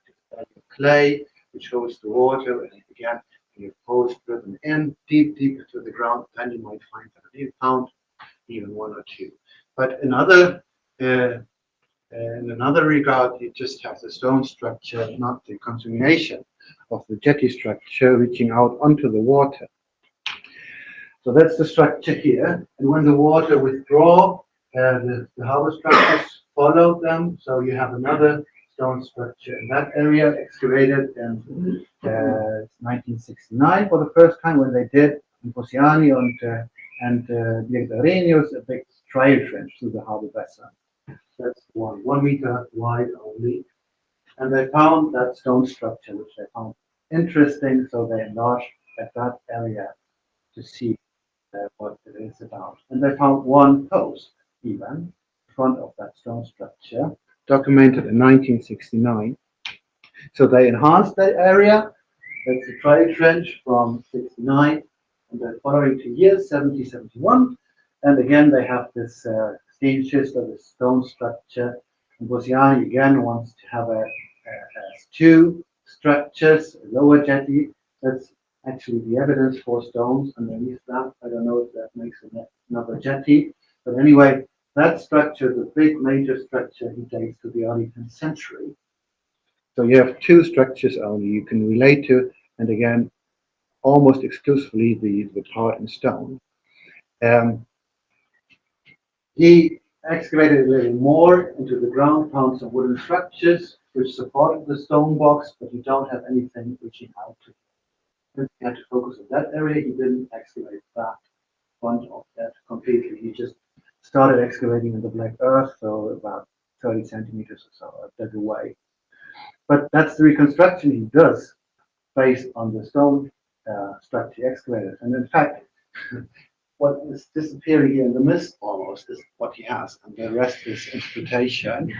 Clay, which holds the water, and again, you have holes driven in deep, deep into the ground, then you might find that you found even one or two. But in another regard, you just have the stone structure, not the continuation of the jetty structure reaching out onto the water. So that's the structure here. And when the water withdraw, the harbour structures follow them. So you have another stone structure in that area excavated in 1969 for the first time when they did in Bosiani and Arrhenius a big trial trench through the harbour basin. That's 1 meter wide only. And they found that stone structure, which they found interesting, so they enlarged at that area to see what it is about. And they found one post, even, in front of that stone structure, documented in 1969. So they enhanced that area. That's the trial trench from 69, and the following 2 years, 70, 71. And again, they have this stenskista, this stone structure. And Bosiani again wants to have two structures, a lower jetty. That's actually the evidence for stones underneath that. I don't know if that makes another jetty. But anyway, that structure, the big major structure, he dates to the early 10th century. So you have two structures only you can relate to, and again, almost exclusively the part in stone. He excavated a little more into the ground, found some wooden structures which supported the stone box, but you don't have anything reaching out to it. He had to focus on that area. He didn't excavate that front of that completely. He just started excavating in the Black Earth, so about 30 centimeters or so that away. But that's the reconstruction he does based on the stone structure excavated. And in fact, what is disappearing here in the mist almost is what he has, and the rest is interpretation.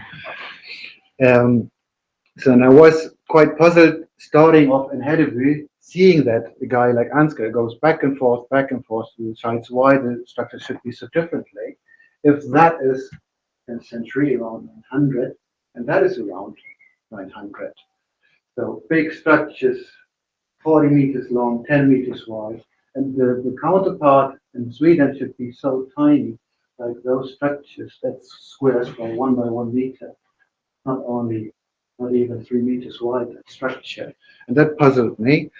So and I was quite puzzled starting off in Hedeby, seeing that a guy like Ansgar goes back and forth to the sites why the structure should be so differently. If that is in century around 900, and that is around 900. So big structures, 40 meters long, 10 meters wide, and the counterpart in Sweden should be so tiny, like those structures, that's squares by 1 by 1 meter, not even 3 meters wide, that structure. And that puzzled me.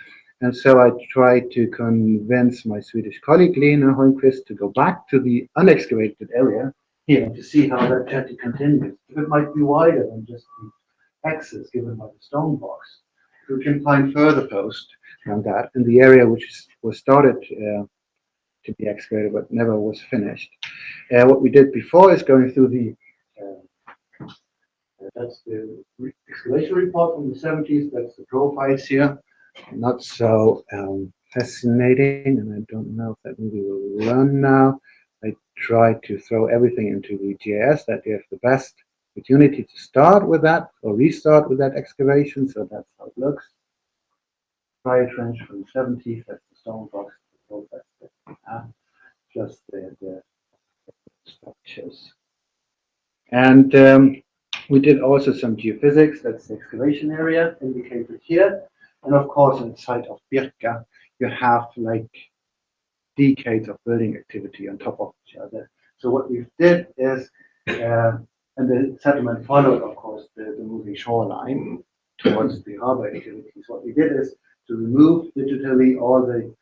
And so I tried to convince my Swedish colleague Lena Holmqvist to go back to the unexcavated area here to see how that jetty continues. It might be wider than just the access given by the stone box. We can find further posts from that in the area which was started to be excavated but never was finished. What we did before is going through the That's the excavation report from the 70s. That's the profiles here. Not so fascinating, and I don't know if that movie will run now. I try to throw everything into the GIS that you have the best opportunity to start with that or restart with that excavation. So that's how it looks. Fire trench from the 70s. That's the stone box. That's just the structures. And we did also some geophysics. That's the excavation area indicated here. And of course, on the site of Birka, you have like decades of building activity on top of each other. So what we did is, and the settlement followed, of course, the moving shoreline towards the harbor activities. What we did is to remove digitally all the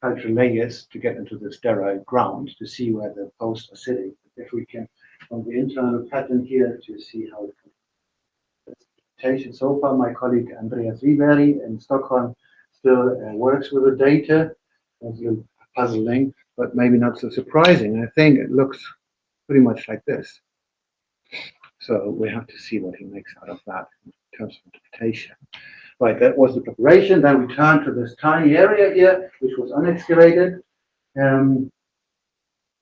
cultural layers to get into the sterile ground to see where the posts are sitting. If we can, from the internal pattern here, to see how it so far, my colleague Andreas Wiberg in Stockholm still works with the data. It's a little puzzling, but maybe not so surprising. I think it looks pretty much like this. So we have to see what he makes out of that in terms of interpretation. Right, that was the preparation. Then we turned to this tiny area here, which was unexcavated.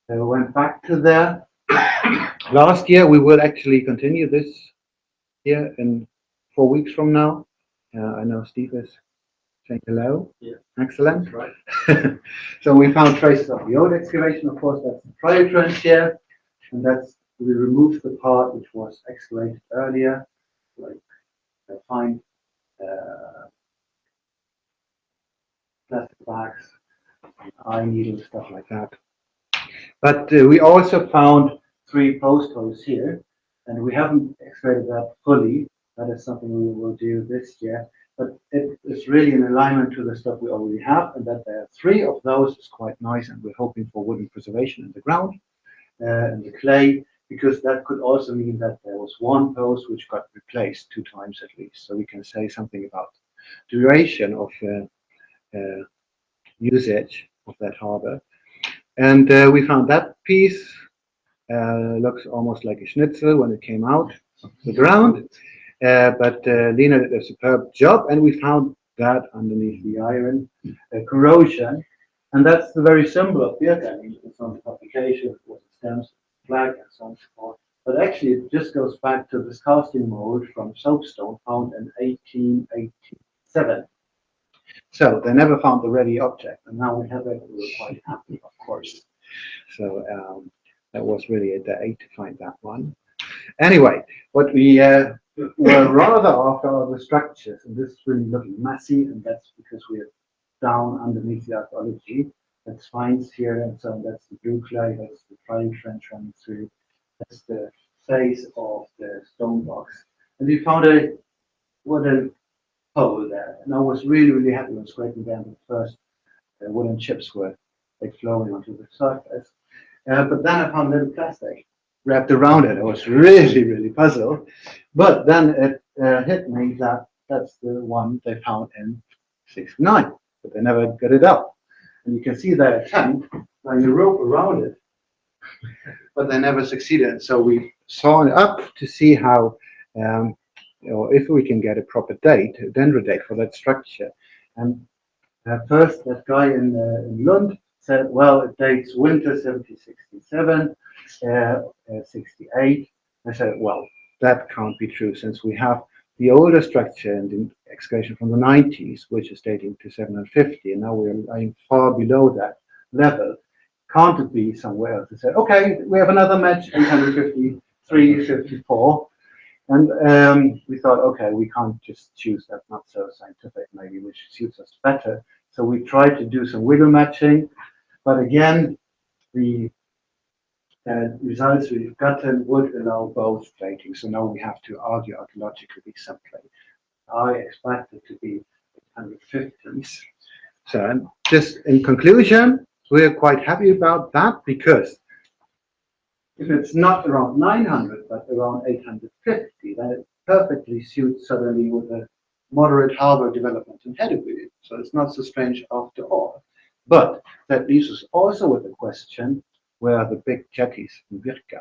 We went back to there. Last year, we will actually continue this here in 4 weeks from now. I know Steve is saying hello. Yeah. Excellent. Right. So we found traces of the old excavation. Of course, that's the prior trench here. And that's, we removed the part which was excavated earlier, like fine plastic bags, eye needles, stuff like that. But we also found 3 post holes here, and we haven't excavated that fully. That is something we will do this year. But it is really in alignment to the stuff we already have, and that there are 3 of those is quite nice, and we're hoping for wooden preservation in the ground and the clay, because that could also mean that there was 1 post which got replaced 2 times at least. So we can say something about duration of usage of that harbor. And we found that piece looks almost like a schnitzel when it came out of the ground. But Lena did a superb job, and we found that underneath the iron corrosion. And that's the very symbol of Birka. I mean, it's on the publication, it was a stems flag and so on and so forth. But actually, it just goes back to this casting mold from soapstone found in 1887. So they never found the ready object, and now we have it. We were quite happy, of course. So that was really a day to find that one. Anyway, what we were rather after are the structures, and this is really looking messy, and that's because we're down underneath the archaeology. That's finds here, and so that's the blue clay, that's the flying trench running through, that's the face of the stone box. And we found a hole there, and I was really happy when scraping down the first wooden chips were like flowing onto the surface. But then I found a little plastic wrapped around it. I was really puzzled. But then it hit me that that's the one they found in '69, but they never got it up. And you can see their attempt, like a rope around it, but they never succeeded. So we sawn it up to see how, if we can get a proper date, a dendro date for that structure. And first, that guy in Lund said, well, it dates winter 1767, 68. I said, well, that can't be true, since we have the older structure and the excavation from the 90s, which is dating to 750, and now we're lying far below that level. Can't it be somewhere else? They said, okay, we have another match, 853, 54. And we thought, okay, we can't just choose that, not so scientific, maybe, which suits us better. So we tried to do some wiggle matching, but again, the results we've gotten would allow both dating. So now we have to argue archaeologically simply. I expect it to be 150s. So just in conclusion, we're quite happy about that, because if it's not around 900, but around 850, then it perfectly suits suddenly with a moderate harbor development in Hedeby. So it's not so strange after all. But that leaves us also with the question, where are the big jetties in Birka?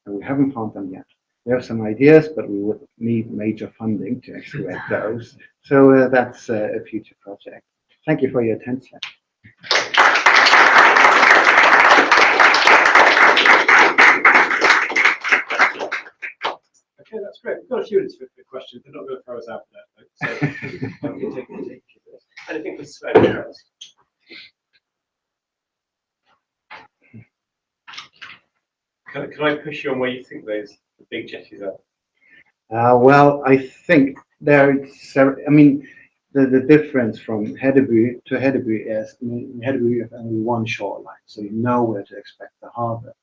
And we haven't found them yet. We have some ideas, but we would need major funding to excavate those. So that's a future project. Thank you for your attention. Okay, that's great. We've got a few minutes for questions. They're not going to throw us out for that, though. So we'll take anything for Sven first. Can I push you on where you think those the big jetties are? Well, I think there is, I mean, the difference from Hedeby to Hedeby is, in Hedeby you have only one shoreline, so you know where to expect the harbour.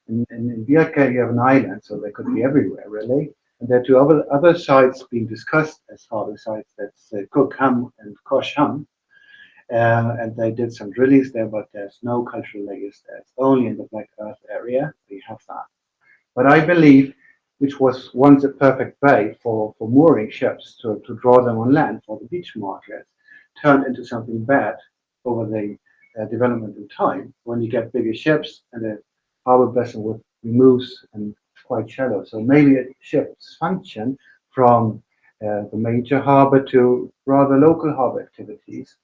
In Birka you have an island, so they could be everywhere, really. And there are two other sites being discussed as harbour sites, that's Cookham and Kosham. And they did some drillings there, but there's no cultural legacy there. It's only in the Black Earth area we have that. But I believe, which was once a perfect bay for mooring ships to draw them on land for the beach market, turned into something bad over the development in time. When you get bigger ships and the harbor vessel moves and quite shallow. So maybe it shifts function from the major harbor to rather local harbor activities.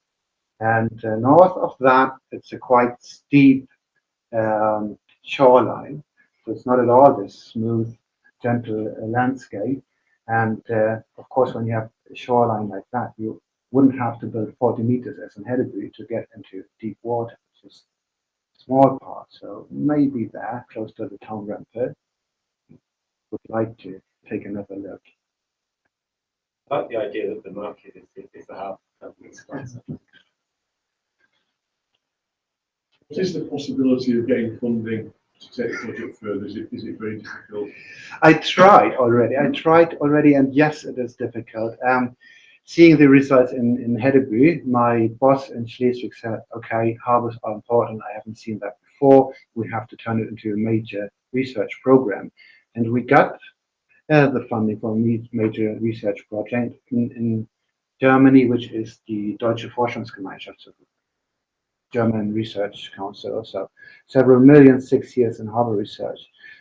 And north of that, it's a quite steep shoreline. So it's not at all this smooth, gentle landscape. And of course, when you have a shoreline like that, you wouldn't have to build 40 meters as in Hedeby to get into deep water. It's just a small part. So maybe there, close to the town rampart, would like to take another look. I like the idea that the market is the hub. What is the possibility of getting funding to take the project further? Is it very difficult? I tried already, and yes, it is difficult. Seeing the results in Hedeby, my boss in Schleswig said, okay, harbors are important. I haven't seen that before. We have to turn it into a major research program. And we got the funding for a major research project in Germany, which is the Deutsche Forschungsgemeinschaft, so German Research Council. So several million, 6 years in harbor research.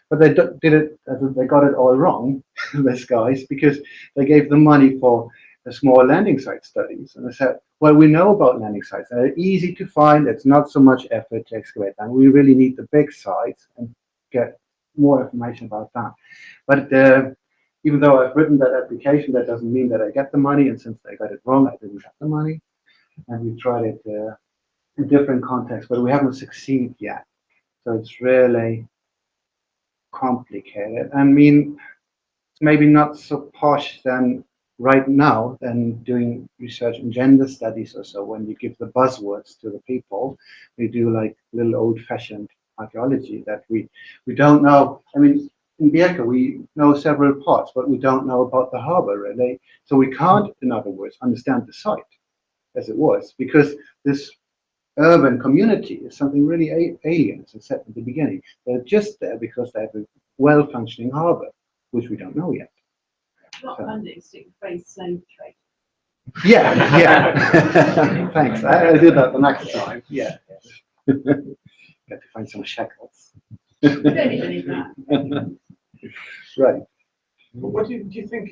But they they got it all wrong, these guys, because they gave them money for the small landing site studies. And they said, well, we know about landing sites. They're easy to find. It's not so much effort to excavate them. We really need the big sites and get more information about that. But even though I've written that application, that doesn't mean that I get the money. And since they got it wrong, I didn't have the money. And we tried it in different contexts, but we haven't succeeded yet. So it's really complicated. I mean, it's maybe not so posh than right now than doing research in gender studies or so. When you give the buzzwords to the people, we do like little old-fashioned archaeology that we don't know. I mean, in Birka we know several parts, but we don't know about the harbor really. So we can't, in other words, understand the site as it was, because this urban community is something really alien, as I said at the beginning. They're just there because they have a well-functioning harbor, which we don't know yet. Not funding, stick face slave trade. Yeah, yeah. Thanks. I'll do that the next time. Yeah. Got to find some shekels. We don't need any of that. Right. But what do you think?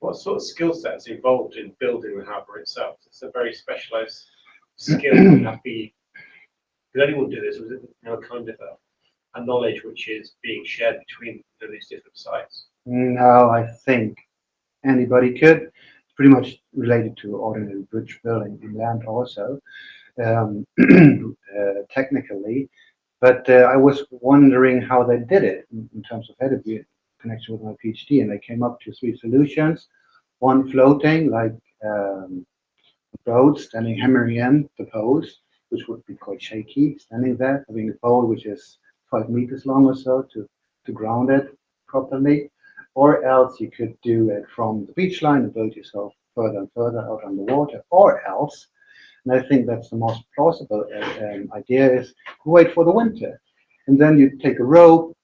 What sort of skill sets involved in building the harbour itself? It's a very specialised skill. You have to be. Could anyone do this? Was it kind of a knowledge which is being shared between these different sites? No, I think anybody could. It's pretty much related to ordinary bridge building in land also, technically. But I was wondering how they did it in terms of Hedeby in connection with my PhD, and they came up to 3 solutions. One floating, like boat standing hammering in the post, which would be quite shaky, standing there, having a pole which is 5 meters long or so to ground it properly. Or else you could do it from the beach line and build yourself further and further out on the water. Or else, and I think that's the most plausible idea, is wait for the winter. And then you take a rope,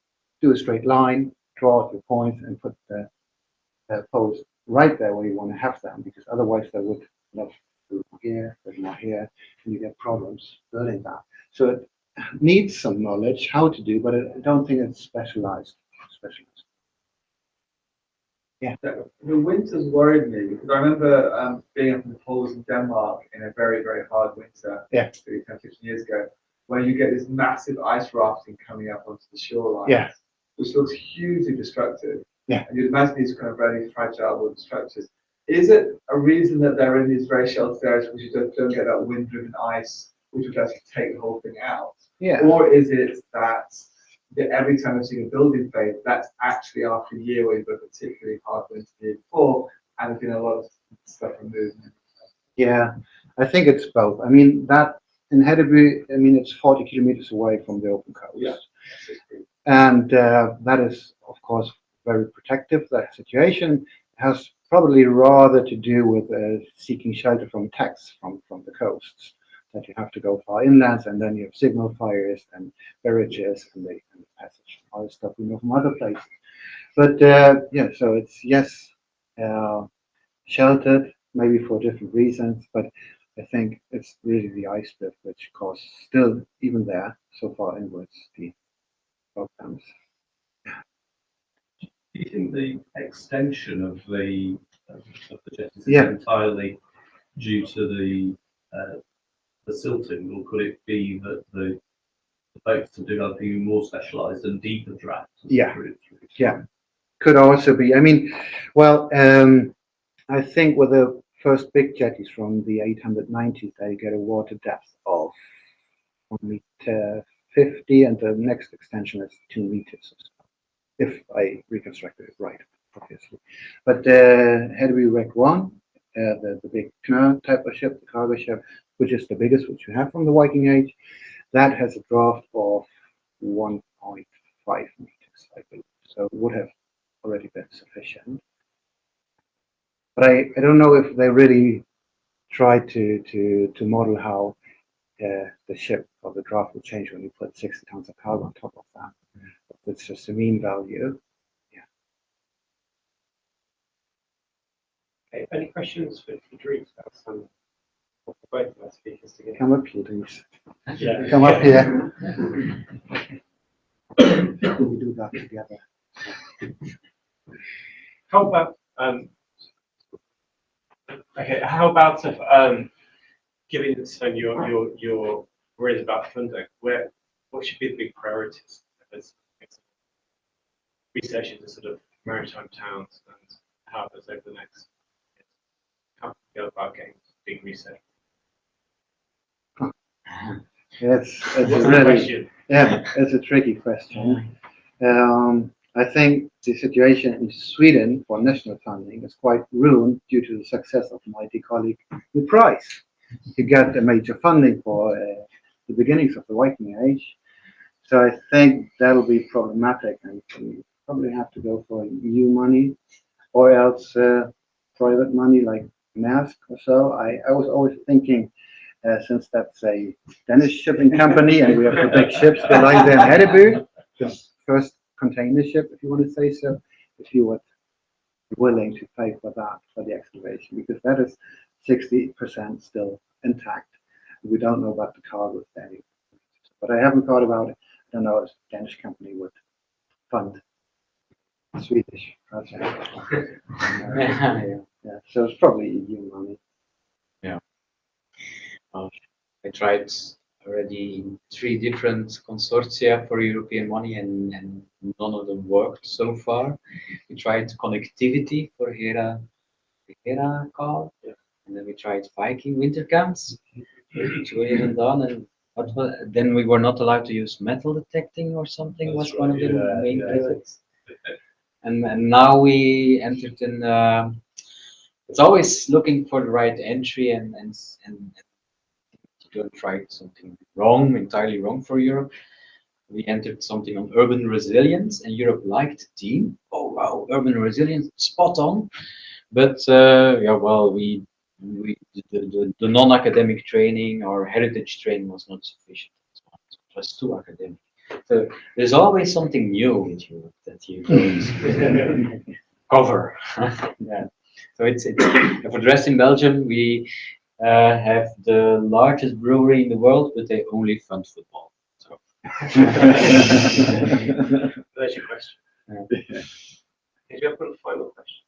do a straight line, draw out your points, and put the poles right there where you want to have them, because otherwise they would not do here, but not here, and you get problems building that. So it needs some knowledge how to do, but I don't think it's specialized. The winters worried me because I remember being up in the falls in Denmark in a very, very hard winter, Yeah. 10, 15 years ago, where you get this massive ice rafting coming up onto the shoreline, Yeah. which looks hugely destructive. Yeah. And you'd imagine these kind of very fragile wooden structures. Is it a reason that they're in these very sheltered areas because you don't get that wind-driven ice, which would actually take the whole thing out? Yeah. Or is it that every time I've seen a building fade, that's actually after a year where you've got a particularly hard winter the year before, and there's been a lot of stuff removed? Yeah, I think it's both. I mean, that in Hedeby, I mean, it's 40 kilometers away from the open coast. Yeah. And that is, of course, very protective. That situation has probably rather to do with seeking shelter from attacks from the coasts. That you have to go far inland, and then you have signal fires and barrages and the passage, all the stuff we know from other places. But yeah, so it's yes, sheltered, maybe for different reasons, but I think it's really the ice drift which causes still even there so far inwards the problems. Do you think the extension of the jet is Yeah. entirely due to the silting, or could it be that the boats are developing more specialised and deeper drafts? Yeah. Yeah, could also be. I mean, well, I think with the first big jetties from the 890s, they get a water depth of 1 meter 50, and the next extension is 2 meters, if I reconstructed it right, obviously. But Hedeby Rec 1, the big Knurr type of ship, the cargo ship, which is the biggest which we have from the Viking Age, that has a draft of 1.5 meters, I believe. So it would have already been sufficient. But I don't know if they really tried to model how the ship or the draft will change when you put 60 tons of cargo on top of that. It's just a mean value. Okay, any questions for Dries? That's both of our speakers together. Come up here, please. Yeah. Come up here. We do that together. How about okay? How about if given Sven your worries about funding, what should be the big priorities as research into sort of maritime towns and harbours over the next years? How can we go about getting big research? It's What's the really, question? yeah, it's a tricky question. I think the situation in Sweden for national funding is quite ruined due to the success of my dear colleague, the Dries. He got a major funding for the beginnings of the Viking Age. So I think that'll be problematic, and we probably have to go for EU money or else private money like Maersk or so. I was always thinking, since that's a Danish shipping company and we have the big ships that lie there in Hedeby, the first container ship, if you want to say so, if you were willing to pay for that, for the excavation, because that is 60% still intact. We don't know about the cargo value, but I haven't thought about it. I don't know if a Danish company would fund a Swedish project. Yeah, so it's probably EU money. I tried already 3 different consortia for European money, and none of them worked so far. We tried connectivity for Hera car, and then we tried Viking winter camps. 2 even done, and then we were not allowed to use metal detecting or something. Was one of the main critics. And now we entered in. It's always looking for the right entry and don't try something wrong, entirely wrong for Europe. We entered something on urban resilience, and Europe liked the team. Oh wow, urban resilience, spot on. But yeah, well, the non-academic training or heritage training was not sufficient. It was too academic. So there's always something new with Europe that you don't cover. Yeah. So it's for Dres in Belgium, we have the largest brewery in the world, but they only fund football. So. There's your question. Yeah. Did you have a final question?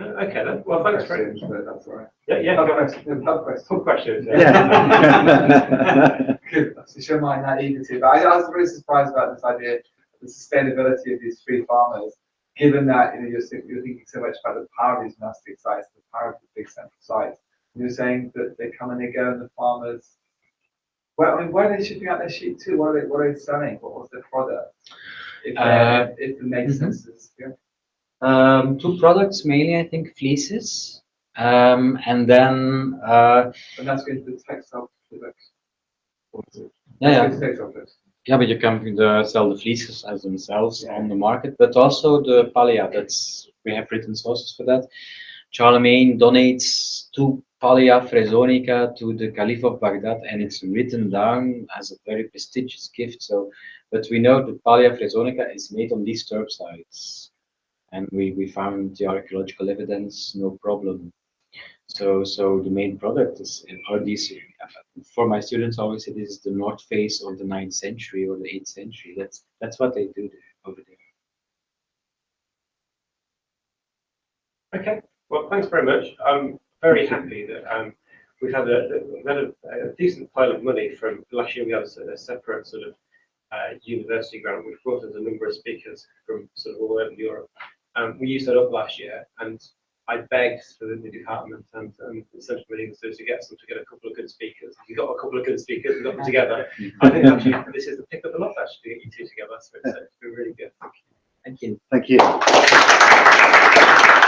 Okay then. Well, thanks very much. Questions, but that's all right. Yeah. Pub questions. Some questions. Yeah. Good. You shouldn't mind that either too. But I was really surprised about this idea of the sustainability of these free farmers, given that you're thinking so much about the power of these monastic sites, the power of the big central sites. You're saying that they come and they go, and the farmers. Well, I mean, why are they shipping out their sheep too? What are they selling? What was their product? If it makes sense to disappear. Two products mainly, I think, fleeces, and then And that's going to the textile products. yeah, That's textile products. yeah, but you can sell the fleeces as themselves on the market, but also the palea. We have written sources for that. Charlemagne donates 2 palea fresonica to the Caliph of Baghdad, and it's written down as a very prestigious gift. So, but we know the palea fresonica is made on these turf sites, and we found the archaeological evidence, no problem. So the main product are these. For my students, I always say this is the north face of the 9th century or the 8th century. That's what they do over there. Okay. Well, thanks very much. I'm very happy that we've had a decent pile of money from last year. We had a separate sort of university grant, which brought us a number of speakers from sort of all over Europe. We used that up last year, and I begged for the department and the Central Meeting to get a couple of good speakers. We got a couple of good speakers, we got them together. I think actually this is the pick of the lot actually to get you two together. So it's been really good. Thank you. Thank you. Thank you.